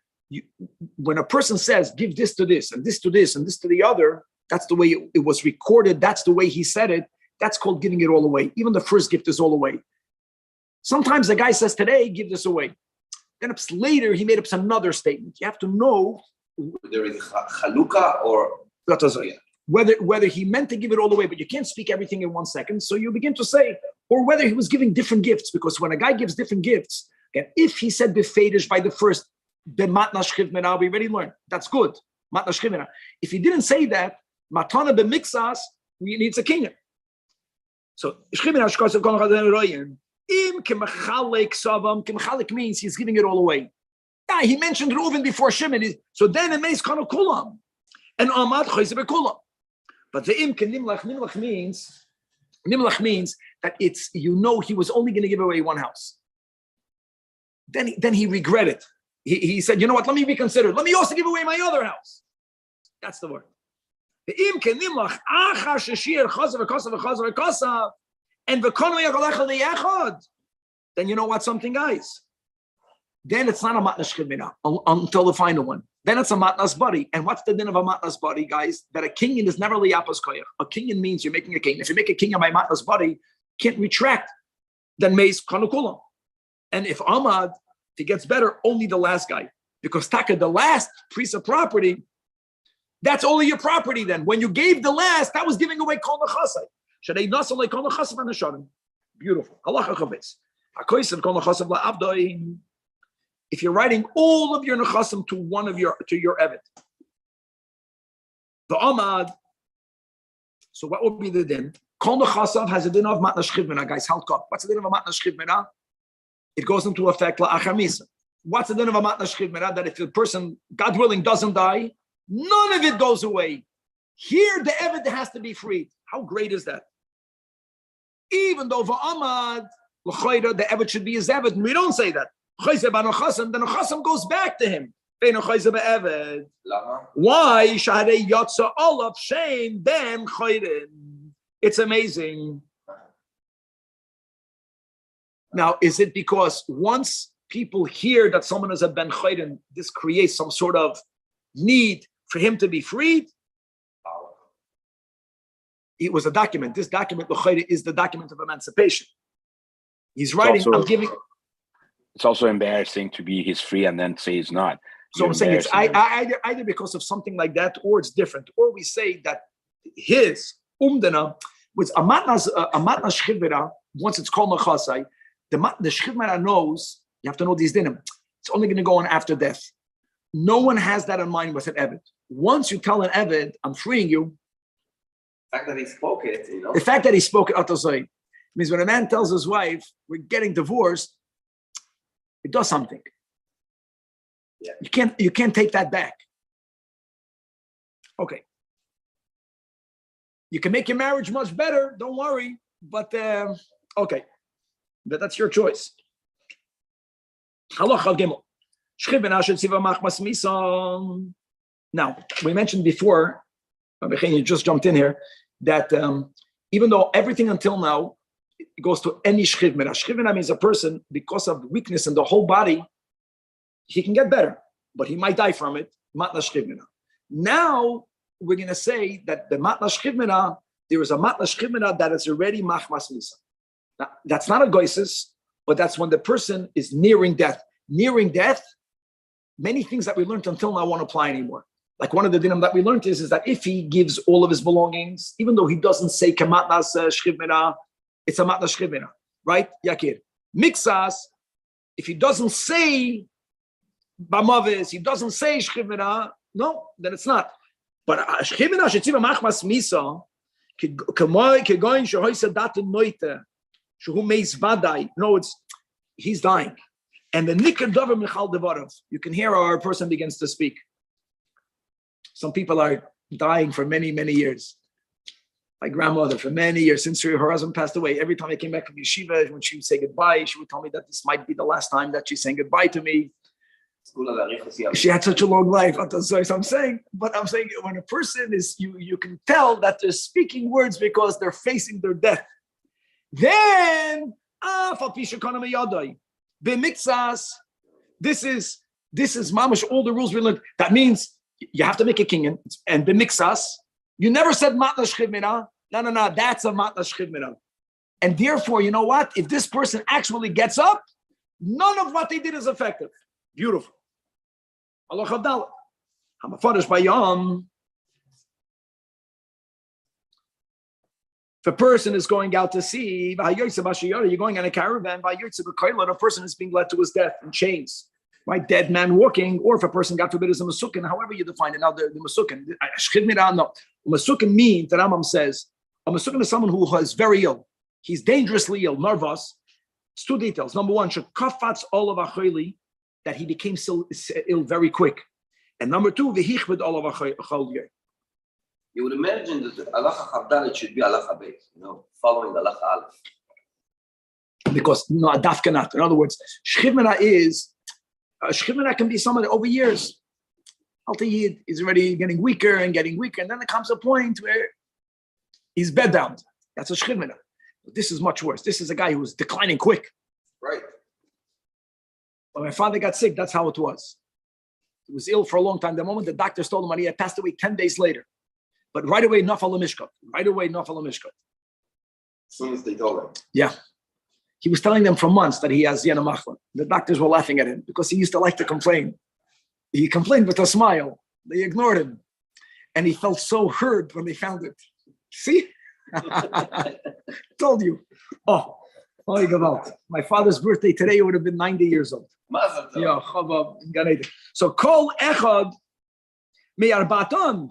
When a person says, give this to this, and this to this, and this to the other, that's the way it was recorded. That's the way he said it. That's called giving it all away. Even the first gift is all away. Sometimes the guy says, today, give this away. Then later, he made up another statement. You have to know there is chalukah or whether he meant to give it all away, but you can't speak everything in 1 second. So you begin to say, or whether he was giving different gifts, because when a guy gives different gifts, and if he said befedish by the first, the matna shchivmena, we already learned that's good. Matna shchivmena. If he didn't say that, matana b'mixas, we needs a kingdom. So shchivmena shkosav kol royim. Im kemachalek savam, kemachalek means he's giving it all away. Yeah, he mentioned Reuven before Shimon, so then it makes kind of kulam. And Ahmad chayze bekulam. But the im nimlach means that it's, he was only going to give away one house. Then he regretted. He said, you know what? Let me reconsider. Let me also give away my other house. That's the word. The im nimlach achar sheshir chazav v'kasav and then you know what? Something, guys. Then it's not a matnas shchivmina until the final one. Then it's a matnas body. And what's the din of a matnas body, guys? That a kinyan is never liyapas koyach. A kinyan means you're making a king. If you make a kinyan by matnas body, can't retract. Then meis kanukulam. And if Ahmad, if it gets better, only the last guy. Because taka, the last piece of property, that's only your property then. When you gave the last, that was giving away kol nechasai. Beautiful. If you're writing all of your nechasim to your evet, the amad. So what would be the din? Kol nechasav has a din of matna shchivmena. Guys, halt up. What's the din of a matna shchivmena? It goes into effect la'achar misa. What's the din of a matna shchivmena? That if the person, God willing, doesn't die, none of it goes away. Here, the evet has to be freed. How great is that? Even though va'amad l'chayda, the evet should be his evet, and we don't say that. Chayze b'nochasim, the nochasim goes back to him. Why? Shahadei yotza olav shame ben chayrin. It's amazing. Now, is it because once people hear that someone is a ben chayrin, this creates some sort of need for him to be freed? It was a document. This document, l'chayre, is the document of emancipation. He's writing, also, I'm giving. It's also embarrassing to be he's free and then say he's not. So I'm saying it's either because of something like that, or it's different. Or we say that his umdana was a matnas shchivera, once it's called nachasai, the shchivera knows, you have to know these dinim, it's only going to go on after death. No one has that in mind with an eved. Once you tell an eved, I'm freeing you, the fact that he spoke it, the fact that he spoke it atazai means when a man tells his wife, we're getting divorced, it does something. Yeah. You can't take that back. Okay. You can make your marriage much better, don't worry, but okay. But that's your choice. Now, we mentioned before, you just jumped in here, that even though everything until now, it goes to any shchivmena. Shchivmena means a person, because of weakness in the whole body, he can get better, but he might die from it. Matna shchivmena. Now, we're going to say that the matna shchivmena, there is a matna shchivmena that is already machmas misa. Now, that's not a goisis, but that's when the person is nearing death. Nearing death, many things that we learned until now won't apply anymore. Like one of the dinim that we learned is that if he gives all of his belongings, even though he doesn't say kamatnas shchivmena, it's a matna shchivmena, right? Yakir. Mixas, if he doesn't say bamavis, he doesn't say shchivmena, no, then it's not. But shchivmena shetziva machmas misa, kegoin shehoysa daten noite, shehu meis vadai. No, he's dying. And the nikar dover michal devarov. You can hear how our person begins to speak. Some people are dying for many, many years. My grandmother, for many years, since her husband passed away, every time I came back from yeshiva, when she would say goodbye, she would tell me that this might be the last time that she's saying goodbye to me. She had such a long life. So I'm saying when a person is, you can tell that they're speaking words because they're facing their death. Then, this is mamash, all the rules we learned. That means you have to make a kinyan, and b'mixas, you never said matna shchivmena. No, that's a matna shchivmena. And therefore, you know what? If this person actually gets up, none of what they did is effective. Beautiful. Allah Chabdallah. If a person is going out to sea, you're going on a caravan, a person is being led to his death in chains, right? Dead man walking, or if a person, God forbid, is a masukin, however you define it. Now, the masukin, no. Masukin means, the Rambam says, a masukin is someone who is very ill. He's dangerously ill, nervous. It's two details. Number one, that he became so ill very quick. And number two, you would imagine that Halacha Chavdalet should be Halacha Beis, following Halacha Aleph. Because no, Adaf cannot. In other words, Shchivmena can be someone over years. Alta Yid is already getting weaker, and then there comes a point where he's bedbound. That's a Shchivmena. This is much worse. This is a guy who was declining quick. Right. When my father got sick, that's how it was. He was ill for a long time. The moment the doctors told him, he had passed away 10 days later. But right away, Nafal Mishkat. As soon as they told him. Yeah. He was telling them for months that he has Yana Machla. The doctors were laughing at him because he used to like to complain. He complained with a smile. They ignored him. And he felt so hurt when they found it. See? Told you. Oh, Gewalt. My father's birthday today would have been 90 years old. Yeah, so Kol Echad Me'arbaton.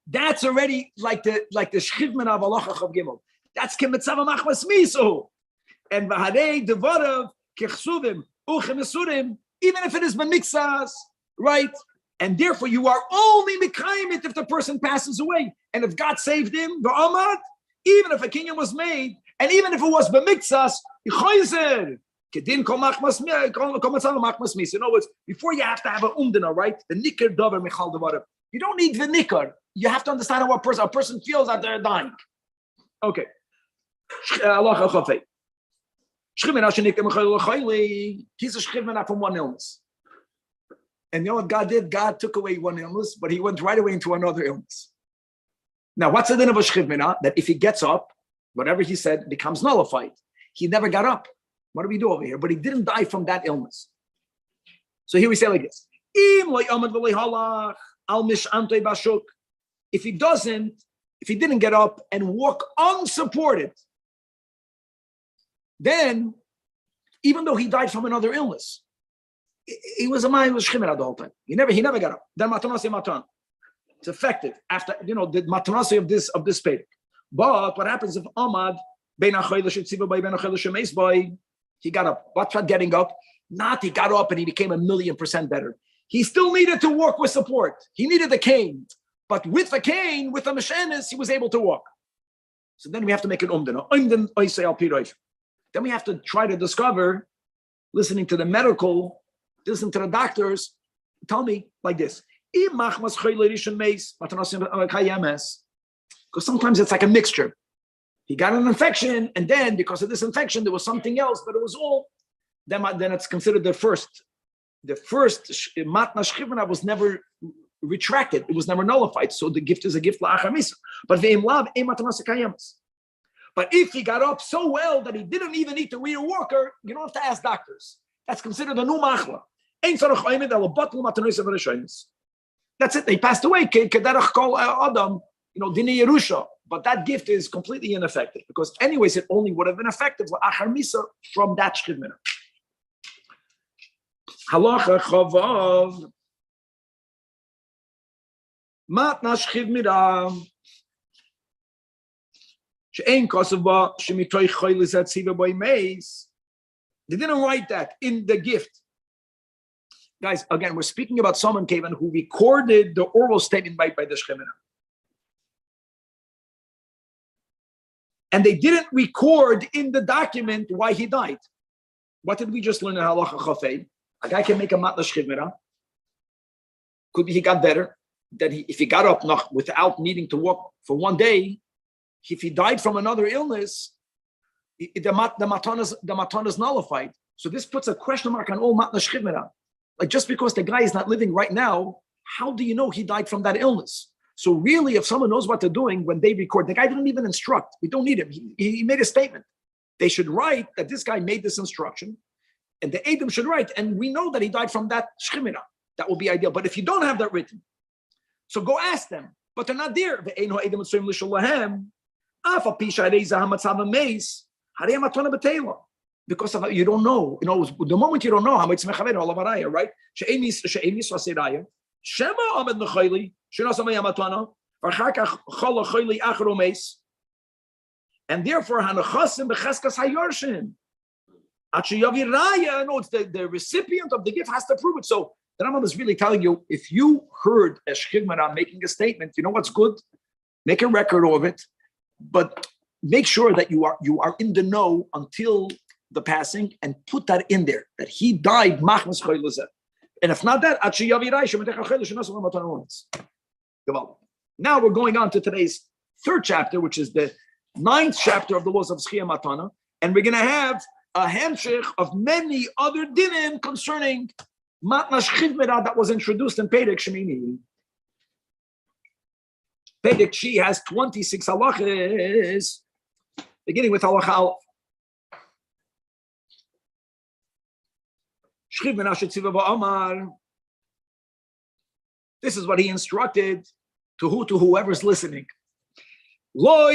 That's already like the Shchivmena of Halacha Chav Gimel. That's Kemitzav Machmas Miso. And V'harei Devorav Kechsuvim Uchemesurim, even if it is B'mixas, right? And therefore you are only Mekayim it if the person passes away. And if God saved him, V'amad, even if a kingdom was made, and even if it was B'mixas, Yichoyzer. In other words, before you have to have an umdana, right? The nikar davar michal devarim. You don't need the nikar. You have to understand how a person feels that they're dying. Okay. He's a shchivmena from one illness. And you know what God did? God took away one illness, but he went right away into another illness. Now, what's the din of a shchivmena? That if he gets up, whatever he said becomes nullified. He never got up. What do we do over here? But he didn't die from that illness. So here we say like this. If he didn't get up and walk unsupported, then even though he died from another illness, he was shchimera the whole time. He never got up. Then matan. It's effective after the matanasi of this pedic. But what happens if Ahmad he got up? What's that getting up? Not he got up and he became 1,000,000% better. He still needed to walk with support. He needed a cane. But with a cane, with a meshenis, he was able to walk. So then we have to make an umdana. Then we have to try to discover, listening to the doctors, tell me like this. Because sometimes it's like a mixture. He got an infection, and then because of this infection, there was something else, but it was all. Then it's considered the first. The first matna shchivna was never retracted; it was never nullified. So the gift is a gift la'achar misa. But But if he got up so well that he didn't even need to read a walker, you don't have to ask doctors. That's considered a new machla. That's it. They passed away. Adam, dini Yerusha. But that gift is completely ineffective because, anyways, it only would have been effective la'achar misa from that shchivmina. Halacha chavav matna shchivmira she'ein kosav ba shemitoy choyle zatziva by meis. They didn't write that in the gift. Guys, again, we're speaking about someone, Kevin, who recorded the oral statement by the shchivmina. And they didn't record in the document why he died. What did we just learn in Halacha Chafei? A guy can make a matna shchivmira. Could be he got better. That if he got up without needing to walk for one day, if he died from another illness, the matan is nullified. So this puts a question mark on all matna shchivmira. Like just because the guy is not living right now, how do you know he died from that illness? So really, if someone knows what they're doing when they record, the guy didn't even instruct. We don't need him. He made a statement. They should write that this guy made this instruction, and the Adam should write, and we know that he died from that shchimina. That will be ideal. But if you don't have that written, so go ask them. But they're not there. Because of you don't know. The moment you don't know how much right? And therefore, it's the recipient of the gift has to prove it. So the Rambam is really telling you, if you heard a shchivmana making a statement, you know what's good? Make a record of it, but make sure that you are in the know until the passing, and put that in there, that he died. And if not that, now we're going on to today's third chapter, which is the 9th chapter of the laws of Zchiyah Matana, and we're going to have a hamshich of many other dinim concerning Matna Shchivmera that was introduced in Perek Shemini. Perek Shi has 26 halachas, beginning with halacha Aleph. This is what he instructed to whoever's listening. What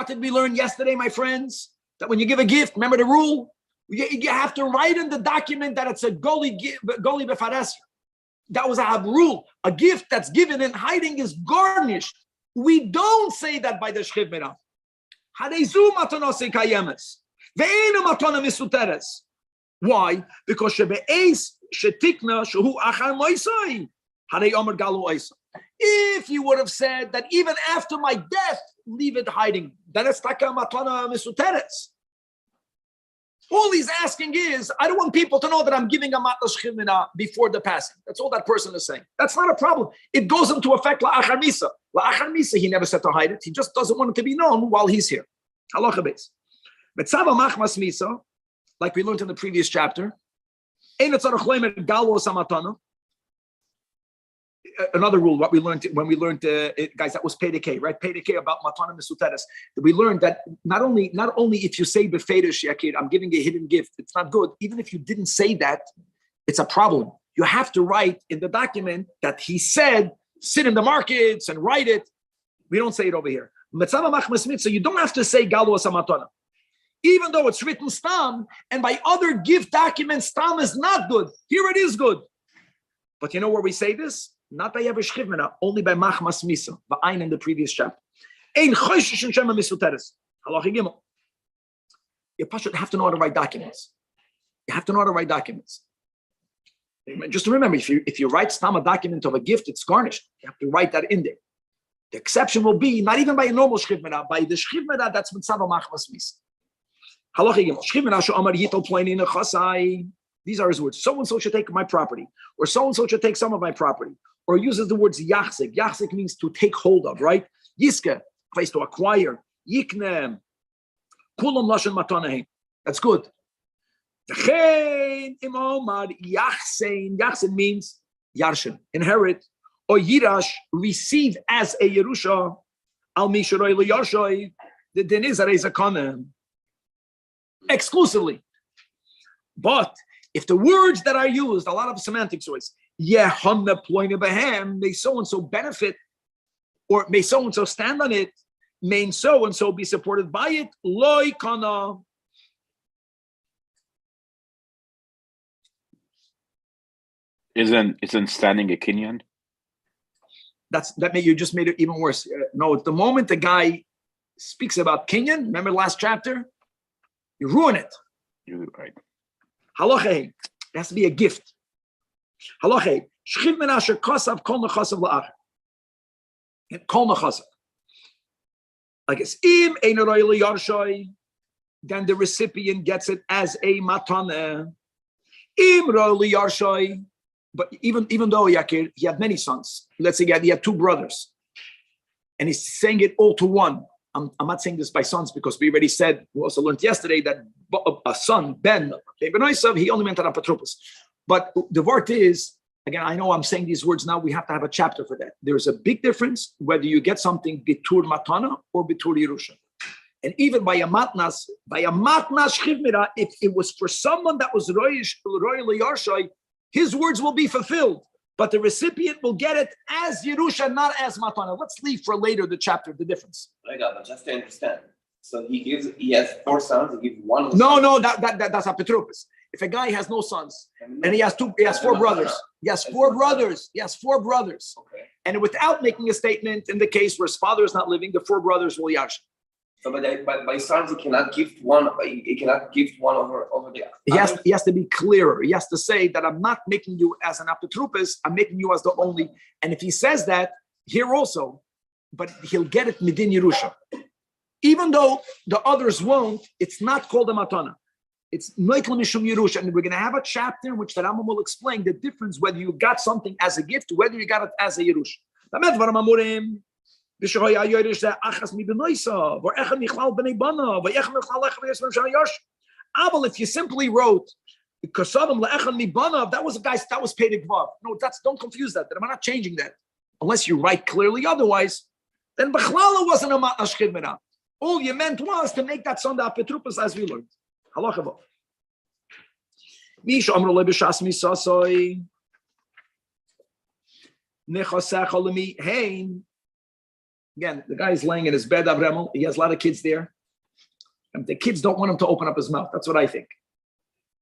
did we learn yesterday, my friends? That when you give a gift, remember the rule? You have to write in the document that it's a goli befares. That was a rule. A gift that's given in hiding is garnished. We don't say that by the Shchivmera. Why? Because if you would have said that even after my death, leave it hiding, then it's taka matana misuteres. All he's asking is, I don't want people to know that I'm giving a matna shchivmina before the passing. That's all that person is saying. That's not a problem. It goes into effect la'achar misa. La'achar misa, he never said to hide it. He just doesn't want it to be known while he's here. Halacha beis. Betzava machmas misa, like we learned in the previous chapter. Ein tzarich leimer galos hamatana. Another rule, what we learned when we learned, guys, that was Pedeke, right? Pedeke about matana misuteres. We learned that not only if you say befeidish yakir, I'm giving a hidden gift, it's not good. Even if you didn't say that, it's a problem. You have to write in the document that he said, sit in the markets and write it. We don't say it over here. So you don't have to say galu asamatana. Even though it's written stam, and by other gift documents, stam is not good. Here it is good. But you know where we say this? Not by Yevish Chivmena, only by Machmas Misa, Va'ain in the previous chapter. Ein Choshesh and Shema Misuteres. Halacha Gimel. You have to know how to write documents. You have to know how to write documents. Just to remember, if you write stam a document of a gift, it's garnished. You have to write that in there. The exception will be not even by a normal Shchivmena, by the Shchivmena that's Mitzvah Machmas Misa. Halacha Gimel. Shchivmena she'amar yitol pleini nechasai. These are his words. So-and-so should take my property, or so-and-so should take some of my property, or uses the words yachzik. Yachzik means to take hold of, right? Yiske, place to acquire. Yikne, kulam lashon matanahin. That's good. Yachsin means yarshin, inherit, or yirash, receive as a yerusha. Al misharoi liyarshoy. The denizar is a kanem. Exclusively. But if the words that are used, a lot of semantics always, may so-and-so benefit, or may so-and-so stand on it, may so-and-so be supported by it, loy kana. Isn't standing a kinyan? You just made it even worse. No, at the moment the guy speaks about kinyan, remember last chapter? You ruin it. You're right. Halacha, it has to be a gift. Halacha, shchiv min asher kasav kol nechasav la'achar. Kol nechasav. I guess im ein roy liyarshoy, then the recipient gets it as a matana. Im roy liyarshoy, but even though he had many sons. Let's say he had two brothers, and he's saying it all to one. I'm not saying this by sons because we already said, we also learned yesterday that a son, Ben Isav, he only meant an apotropos. But the word is, again, I know I'm saying these words now, we have to have a chapter for that. There's a big difference whether you get something bitur matana or bitur yerusha. And even by a matnas chivmira, if it was for someone that was roy yarshay, his words will be fulfilled. But the recipient will get it as Yerusha, not as matana. Let's leave for later the chapter, the difference. But just to understand. So he has 4 sons, he gives one. No, that's a Petrupus. If a guy has no sons and he has 4 brothers, he has 4 brothers. Okay. And without making a statement in the case where his father is not living, the 4 brothers will yash. So by sons, he cannot gift one. He cannot gift one over the other. He has to be clearer. He has to say that I'm not making you as an apotropos, I'm making you as the only. And if he says that here also, but he'll get it midin Yerusha. Even though the others won't, it's not called a matana. It's Noikel Mishum Yerusha. And we're going to have a chapter in which the Rambam will explain the difference whether you got something as a gift, whether you got it as a Yerusha. If you simply wrote, that was a guy that was paid a gvav. No, don't confuse that. I'm not changing that. Unless you write clearly otherwise, then Bechlala wasn't a matnash chivmina. All you meant was to make that son the apetrupas as we learned. Halacha. Mish amru le b'shas misasoi nechasach alemi hein. Again, the guy is laying in his bed, Avremel. He has a lot of kids there. And the kids don't want him to open up his mouth. That's what I think.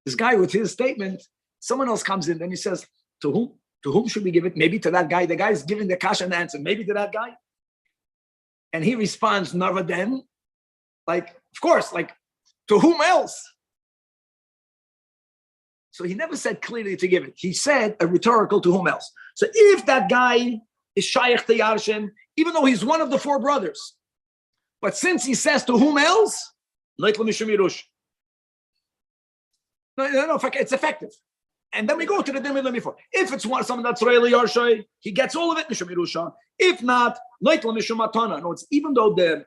This guy with his statement, someone else comes in, then he says, to whom? To whom should we give it? Maybe to that guy. The guy is giving the kasha and the answer. Maybe to that guy. And he responds, Narvaden. Like, of course, like, to whom else? So he never said clearly to give it. He said a rhetorical to whom else. So if that guy is Shaykh to Yarshin, even though he's one of the 4 brothers, but since he says to whom else, no, it's effective. And then we go to the Dimid before. If it's someone that's Re'eli Yarshay, he gets all of it, Mishum Yerusha. If not, Noitel Mishum Matana. No, it's even though the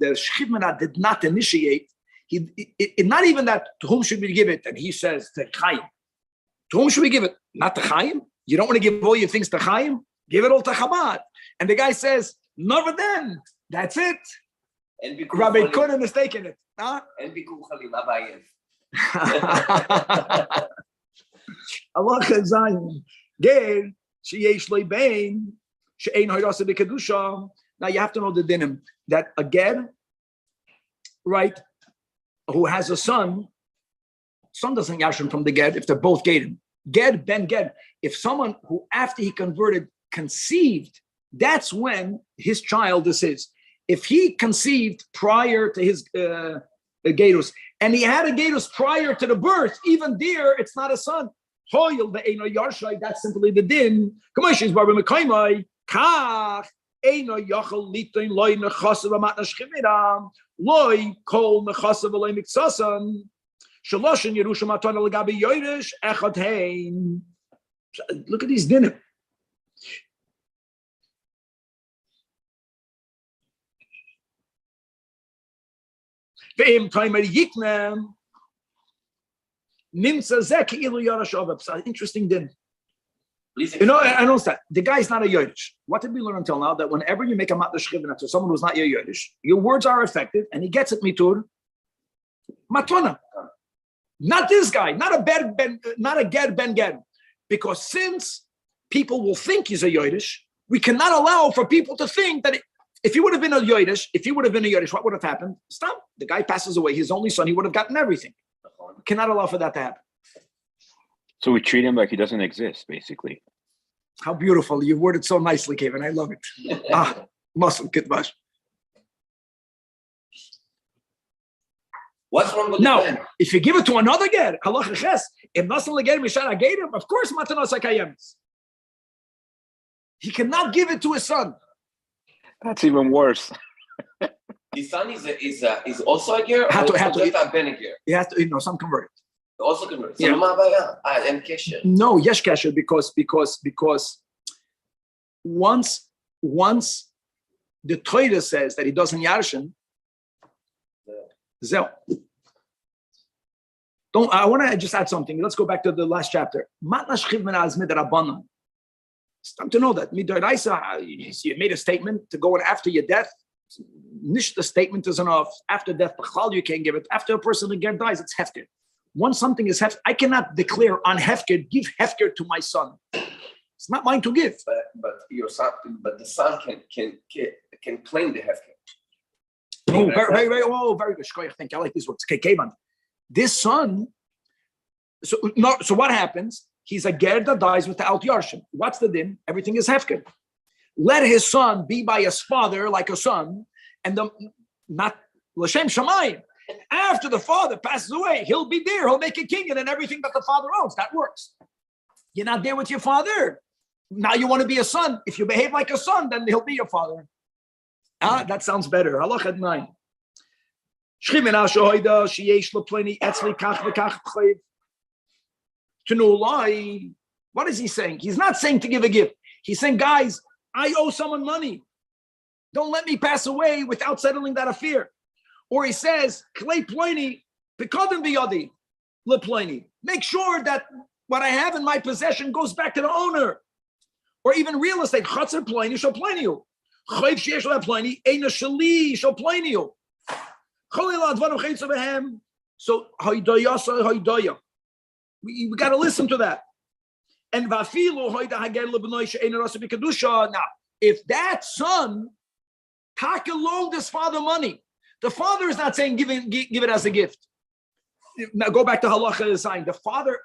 Shchivmana did not initiate, not even that to whom should we give it, and he says to Chaim. To whom should we give it? Not to Chaim? You don't want to give all your things to Chaim? Give it all to Chabad. And the guy says, never then. That's it. Rabbi couldn't have taken it. Huh? Allah Chazayin. Ger, sheyesh loy bein, she'ein hayrasa b'kedusha. Now you have to know the dinim that a ger, right, who has a son doesn't yashim from the ger if they're both gated. Ger ben ger. If someone who after he converted conceived, that's when his child is his. If he conceived prior to his gerus, and he had a gerus prior to the birth, even there, it's not a son. That's simply the din. Look at these dinim. Interesting din. You know, I know that the guy is not a Yodish. What did we learn until now? That whenever you make a matnash chivna to someone who's not your Yodish, your words are effective, and he gets it mitur matona. Not this guy, not a ger ben ger, because since people will think he's a Yodish, we cannot allow for people to think that if he would have been a Yodish, what would have happened? Stop. The guy passes away. His only son, he would have gotten everything. We cannot allow for that to happen. So we treat him like he doesn't exist, basically. How beautiful. You worded so nicely, Kevin. I love it. Muscle kitbash. What's wrong with now, the if you give it to another ger, halacha ches, if nasal leger mishara gerim, of course matanos hakayemis. He cannot give it to his son. That's even worse. His son is also a ger, or Have to, just a ben a ger? He has to, some convert. Also convert. So Yeah. and kesher. No, yes kesher, because once the Torah says that he doesn't yarshin, Zel. I want to just add something. Let's go back to the last chapter. Matnash chivmena az midrabanan. It's time to know that. Midoraisa, you made a statement to go after your death. the statement is enough. After death, you can't give it. After a person again dies, it's hefker. Once something is hefker, I cannot declare on hefker, give hefker to my son. It's not mine to give. But your son, but the son can claim the hefker. Oh, very good. Thank you. I like these words. This son. So what happens? He's a ger that dies without yarshim. What's the din? Everything is hefker. Let his son be by his father like a son, and not l'shem shamayim. After the father passes away, he'll be there. He'll make a king, and then everything that the father owns. That works. You're not there with your father. Now you want to be a son. If you behave like a son, then he'll be your father. That sounds better. Halakha 9. What is he saying? He's not saying to give a gift. He's saying, guys, I owe someone money. Don't let me pass away without settling that affair. Or he says, make sure that what I have in my possession goes back to the owner. Or even real estate. So, we got to listen to that. And now, if that son loaned his father money, the father is not saying give it as a gift. Now go back to halacha design. The father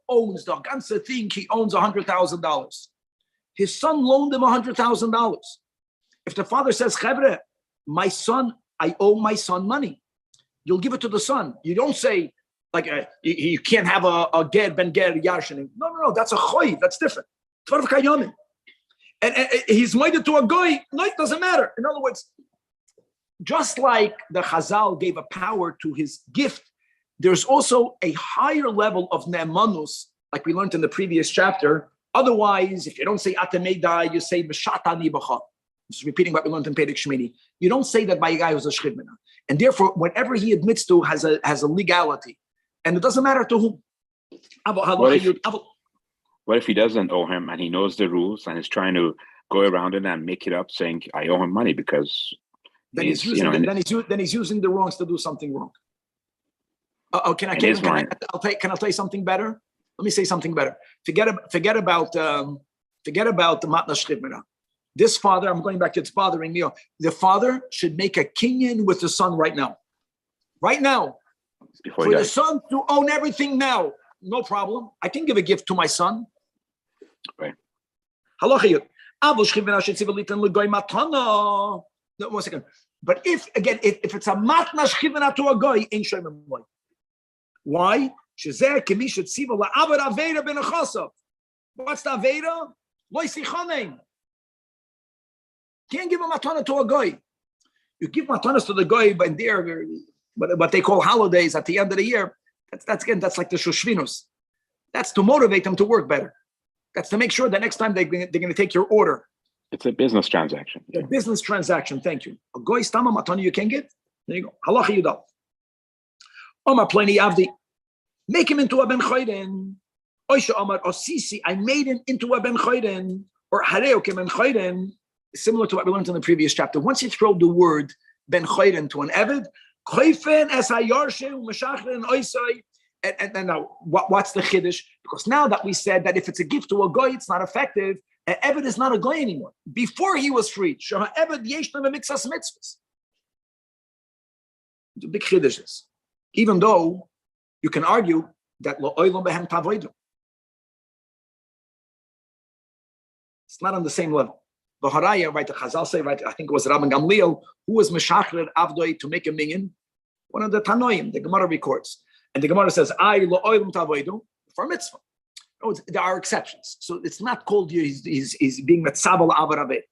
owns the ganze thing. He owns $100,000. His son loaned him $100,000. If the father says, "Chevre, my son, I owe my son money," you'll give it to the son. You don't say, like, you can't have a ger ben ger yarshin. No, that's a choy. That's different. And he's made it to a goy. No, it doesn't matter. In other words, just like the Chazal gave a power to his gift, there's also a higher level of ne'emanus, like we learned in the previous chapter. Otherwise, if you don't say atameda, you say b'shatani b'cha. Just repeating what we learned in Perek Shmini. You don't say that by a guy who's a shchidmina. And therefore, whatever he admits to has a legality. And it doesn't matter to whom. What if he doesn't owe him and he knows the rules and is trying to go around it and make it up saying, I owe him money because then he's using the wrongs to do something wrong. Can I tell you something better? Let me say something better. Forget about the matna shchidmina. This father, I'm going back to it's bothering me. The father should make a kinyan with the son right now. Right now. For the son to own everything now, no problem. I can give a gift to my son. Right. No, 1 second. But if it's a matna shchivena to a goy, ain't shoymim loy. Why? What's the aveda? Loy sichanein. Can't give a matana to a goy. You give matanas to the goy, but they're what they call holidays at the end of the year. That's like the Shoshvinus. That's to motivate them to work better. That's to make sure that next time they're going to take your order. It's a business transaction. A business transaction. Thank you. A goy stama matana you can get. There you go. Halacha yudal. Omar pleni avdi. Make him into a ben choiden. Oisha Omar osisi. I made him into a ben choiden or hareo ke ben choiden. Similar to what we learned in the previous chapter. Once you throw the word ben choiden to an eved, choifen es hayarshin meshachrin oisai. And now, what's the chiddush? Because now that we said that if it's a gift to a goy, it's not effective. An eved is not a goy anymore. Before he was freed, shema eved yeshna b'mixas mitzvahs. The big chiddushes. Even though you can argue that lo oilom behem tavoidu. It's not on the same level. The Haraya, right? The Chazal say, right? I think it was Rabban Gamliel who was meshachrer avdoi to make a minyan. One of the Tanoim, the Gemara records. And the Gemara says, I lo oilum tavoidu for mitzvah. Oh, there are exceptions. So it's not called he's being metzabel avarabe.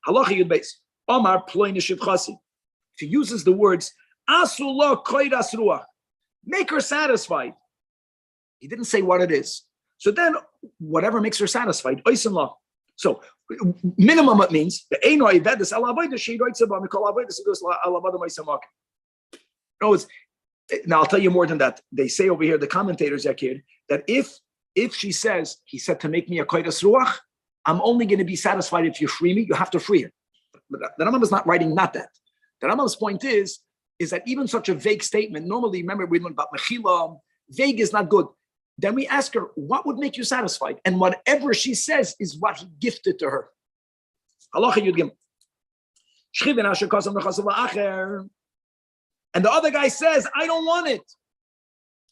Halacha yud beis. Omar ploy nishiv chasi. If he uses the words, asu lo koidas ruach, make her satisfied. He didn't say what it is. So then, whatever makes her satisfied, oisin lo. So, minimum it means, the eino ivedis alavoida she writes about mikol avoida she goes alavada meisamak. No, it's. Now I'll tell you more than that. They say over here, the commentators, Yakir, that if she says, he said to make me a koidas ruach, I'm only going to be satisfied if you free me, you have to free her. But the Rambam is not writing not that. The Rambam's point is that even such a vague statement, normally, remember we learned about Mechila, vague is not good. Then we ask her, what would make you satisfied? And whatever she says is what he gifted to her. Halacha Yud Gimel. And the other guy says, I don't want it.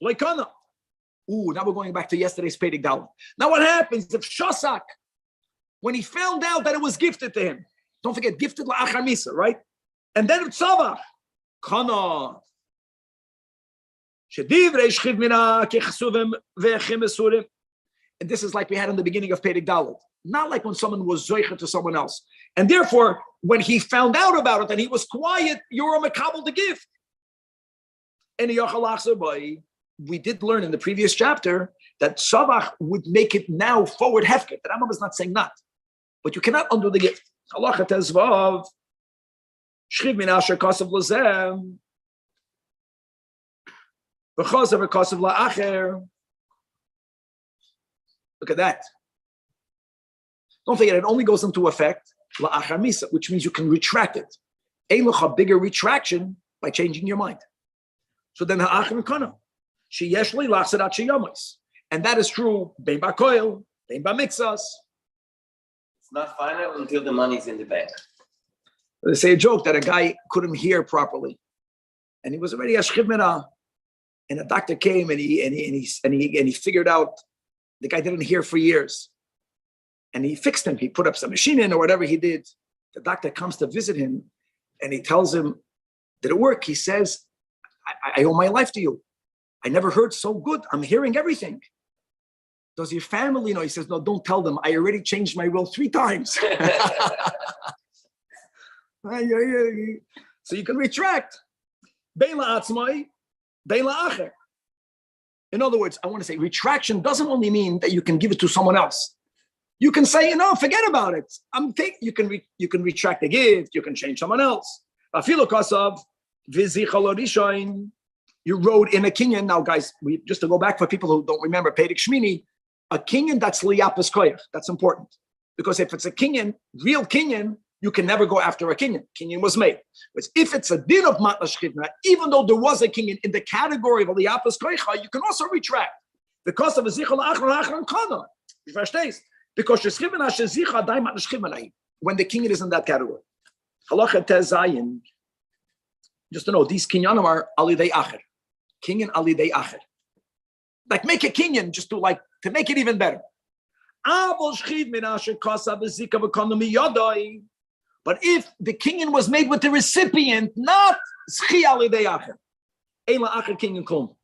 Leikana. Ooh, now we're going back to yesterday's Pedig Dalet. Now what happens if Shosak, when he found out that it was gifted to him, don't forget, gifted la'achar misa, right? And then Tzavach, Kana. And this is like we had in the beginning of Pedig Dalet. Not like when someone was zoicha to someone else. And therefore, when he found out about it and he was quiet, you were a makabel the gift. And we did learn in the previous chapter that Tzavach would make it now forward hefker. The Rambam is not saying not. But you cannot undo the gift. Halacha tezvav. Shchiv min asher kasav lazem. V'chazav kasav la'acher. Look at that. Don't forget, it only goes into effect la'achar misa, which means you can retract it. Eiluch a bigger retraction by changing your mind. So then ha'achar kana. Sheyesh li lachsadat sheyamis. And that is true, bein ba'koil, bein ba'mixas. It's not final until the money's in the bank. They say a joke that a guy couldn't hear properly, and he was already a shchivmena, and a doctor came and he figured out the guy didn't hear for years, and he fixed him. He put up some machine in or whatever he did. The doctor comes to visit him, and he tells him, "Did it work?" He says, "I owe my life to you. I never heard so good. I'm hearing everything." Does your family know? He says, "No, don't tell them. I already changed my will 3 times." So you can retract. In other words, I want to say retraction doesn't only mean that you can give it to someone else. You can say, forget about it. You can retract the gift. You can change someone else. You wrote in a kinyan. Now, guys, just to go back for people who don't remember Pedig Shmini, a kinyan that's liyapas koyach. That's important because if it's a kinyan, real kinyan, you can never go after a kinyan. Kinyan was made. But if it's a din of matna shchivna, even though there was a kinyan in the category of a liyapas koyach, you can also retract because of a zichol achron kana. You understand? Because when the kinyan is in that category. Halacha tezayin. Just to know, these kinyanim are alidei acher. Kinyan alidei acher. Like make a kinyan just to make it even better. But if the kinyan was made with the recipient, not zchi alidei acher, eila acher kinyan klum,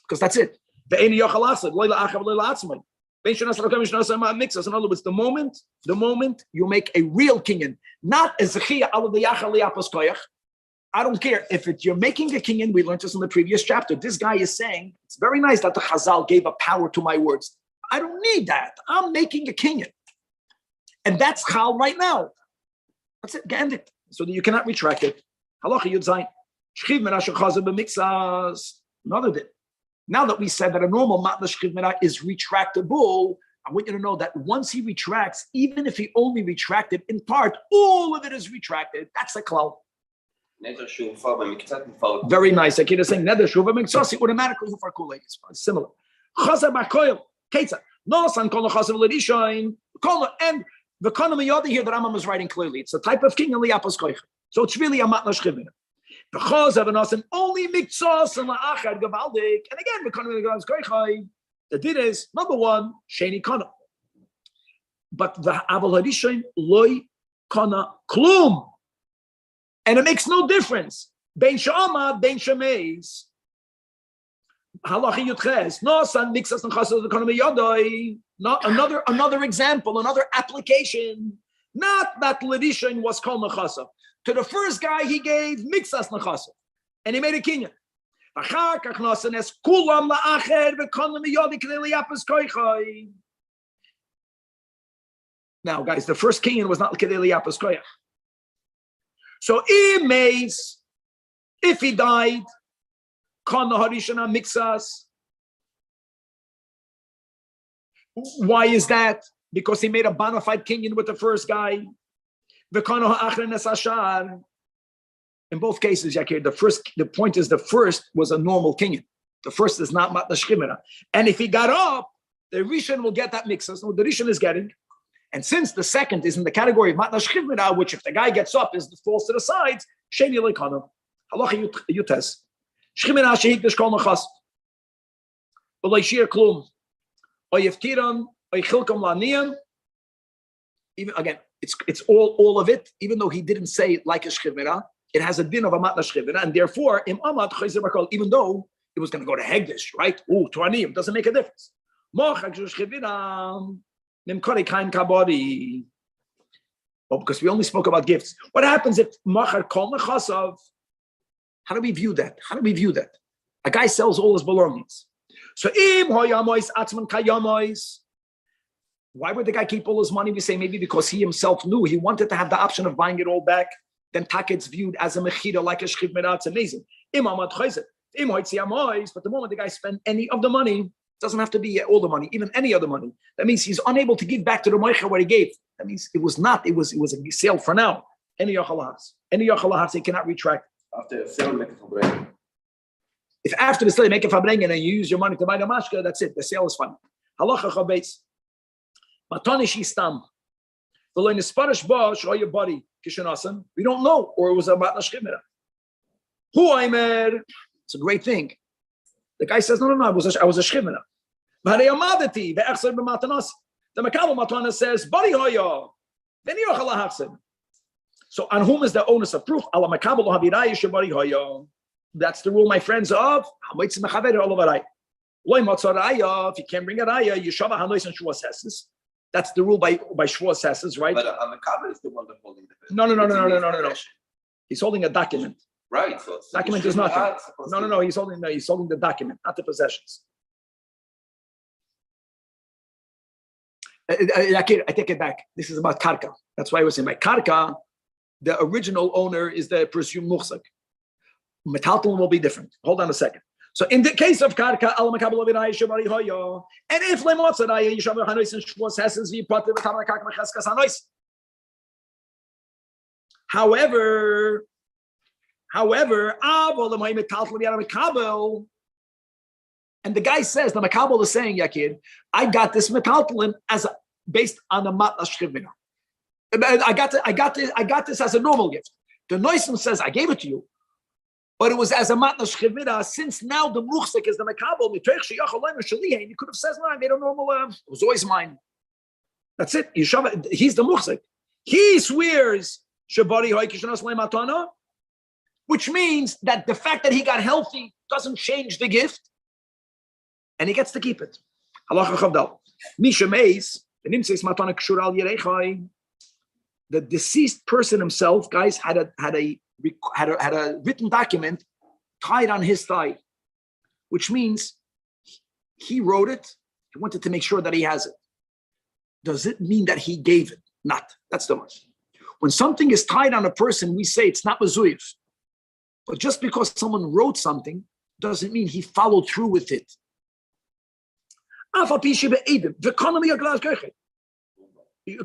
because that's it. In other words, the moment you make a real kinyan, not a zchi alidei acher liyapas koyach. I don't care if you're making a kinyan. We learned this in the previous chapter. This guy is saying, it's very nice that the Chazal gave a power to my words. I don't need that. I'm making a kinyan. And that's chal right now. That's it. End it. So that you cannot retract it. Halacha Yud Zayin. Shchiv menashe chazer b'mixas. Another day. Now that we said that a normal matna shchiv menashe is retractable, I want you to know that once he retracts, even if he only retracted in part, all of it is retracted. That's a klal. Very nice. Like you're saying, neder shuva miktsasi automatically hufar kulei. It's similar. Chazer b'koil ketzah no san kol chazer l'rishayin kol and the economy other here that Rambam is writing clearly. It's a type of king and liyapas koich. So it's really a matna shchivin. The chazer v'nasan only miktsas and la'achad gavaldik. And again, the economy liyapas koich. The din is number 1 sheni kana, but the aval harishayin loy kana klum. And it makes no difference. Bein shama, bein shameis. Halachi yutches. No san mixas nechasas economy yadai. Not another example, another application. Not that l'rishayin was kol nechasa. To the first guy he gave mixas nechasa, and he made a kinyan. Achar kach nasan es kulam la'acher v'economy yadai k'nei liyapas koichai. Now, guys, the first kinyan was not k'nei liyapas koich. So if he died, kana harishana mixas. Why is that? Because he made a bona fide kinyan with the first guy. V'kana ha'achrin es ashar. In both cases, Yakir, the point is the first was a normal kinyan. The first is not matna shchimera. And if he got up, the Rishon will get that mixer. So the Rishon is getting. And since the second is in the category of matna shchimera, which if the guy gets up falls to the sides, sheni leikana. Halacha yutes. Shchimera shehik deshkol nachas. B'lei shir klum. Oy yeftiran, oy chilkam laniyan. Even again, it's all of it, even though he didn't say it like a shchimera. It has a din of a matna shchivina, and therefore, im amad chayzer bakol, even though it was going to go to Hegdish, right? Ooh, to Aniyim, doesn't make a difference. Oh, because we only spoke about gifts. What happens if machar kol nechasav? How do we view that? A guy sells all his belongings. So im hoyamois atzman kayamois. Why would the guy keep all his money? We say maybe because he himself knew he wanted to have the option of buying it all back. Then taket's viewed as a mechira, like a shchiv merah. It's amazing. But the moment the guy spent any of the money, doesn't have to be all the money, even any other money. That means he's unable to give back to the moicha what he gave. That means it was a sale for now. Any yachalahas, he cannot retract. After the sale, make a fabrengen. If after the sale, make a fabrengen and you use your money to buy the mashka, that's it. The sale is fine. Halacha chabeitz. Matanish istam. The line is sparish ba show your body. We don't know, or it was about Nashchimera. Who Aimer? It's a great thing. The guy says, no, I was a Shchimera. The Makabel Matana says, Bari Hoya. Then so on whom is the onus of proof? Allah Makabel Habiraya Shabari Hoya. That's the rule, my friends, of if you can't bring a raya, you shava hanois and shua sesses. That's the rule by Shua Sesses, right? But Makabel is the one that's holding the No. He's holding a document. Right. So document is nothing. No. He's holding the document, not the possessions. I take it back. This is about karka. That's why I was saying by karka, the original owner is the presumed muhsak. Metalton will be different. Hold on a second. So in the case of karka, Allah makabel aviraya shabari hoyo, and if lemotzaraya yishav hanois and shvos hesses vi pater v'tamar karka mecheskas hanois. However, and the guy says, the makabel is saying, Yakir, I got this metaltalin as based on a matna shchivina. I got this as a normal gift. The noisim says, I gave it to you. But it was as a matna shchivira. Since now the muhsik is the makabel, you could have said, no, I made a normal, it was always mine. That's it. He's the muhsik. He swears, which means that the fact that he got healthy doesn't change the gift, and he gets to keep it. The deceased person himself, guys, had a written document tied on his thigh, which means he wrote it. He wanted to make sure that he has it. Does it mean that he gave it? Not. That's the much. When something is tied on a person, we say it's not mezuyif. But just because someone wrote something doesn't mean he followed through with it. He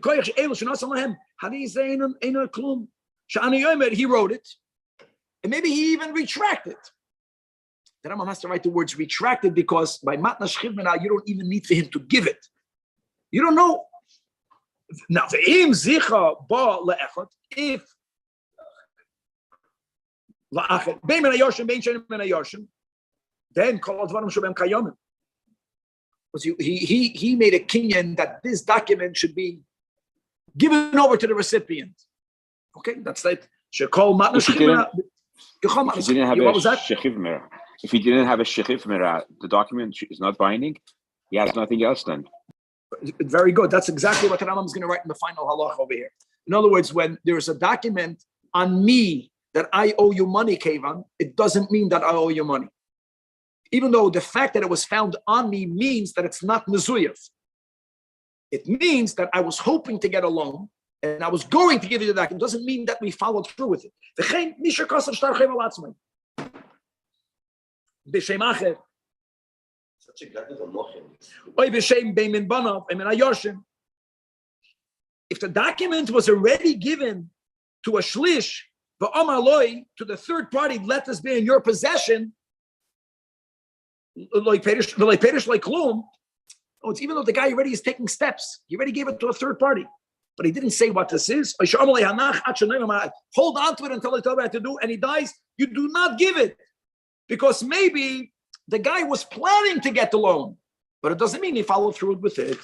wrote it, and maybe he even retracted. The Rambam has to write the words retracted because by matna shchivmena you don't even need for him to give it. You don't know. Now, if then he made a kinyan that this document should be given over to the recipient. Okay, that's like shekol matna shchivmena. If he didn't have a shechiv merah, the document is not binding. He has nothing else then. Very good. That's exactly what the Rambam is going to write in the final halach over here. In other words, when there's a document on me that I owe you money, Kevan, it doesn't mean that I owe you money. Even though the fact that it was found on me means that it's not mezuyev. It means that I was hoping to get a loan and I was going to give you the document. It doesn't mean that we followed through with it. If the document was already given to a shlish V'amaloi, to the third party, let this be in your possession. Like perish like klum. Oh, it's even though the guy already is taking steps. He already gave it to a third party. But he didn't say what this is. Hold on to it until I tell you what to do, and he dies. You do not give it. Because maybe the guy was planning to get the loan, but it doesn't mean he followed through with it.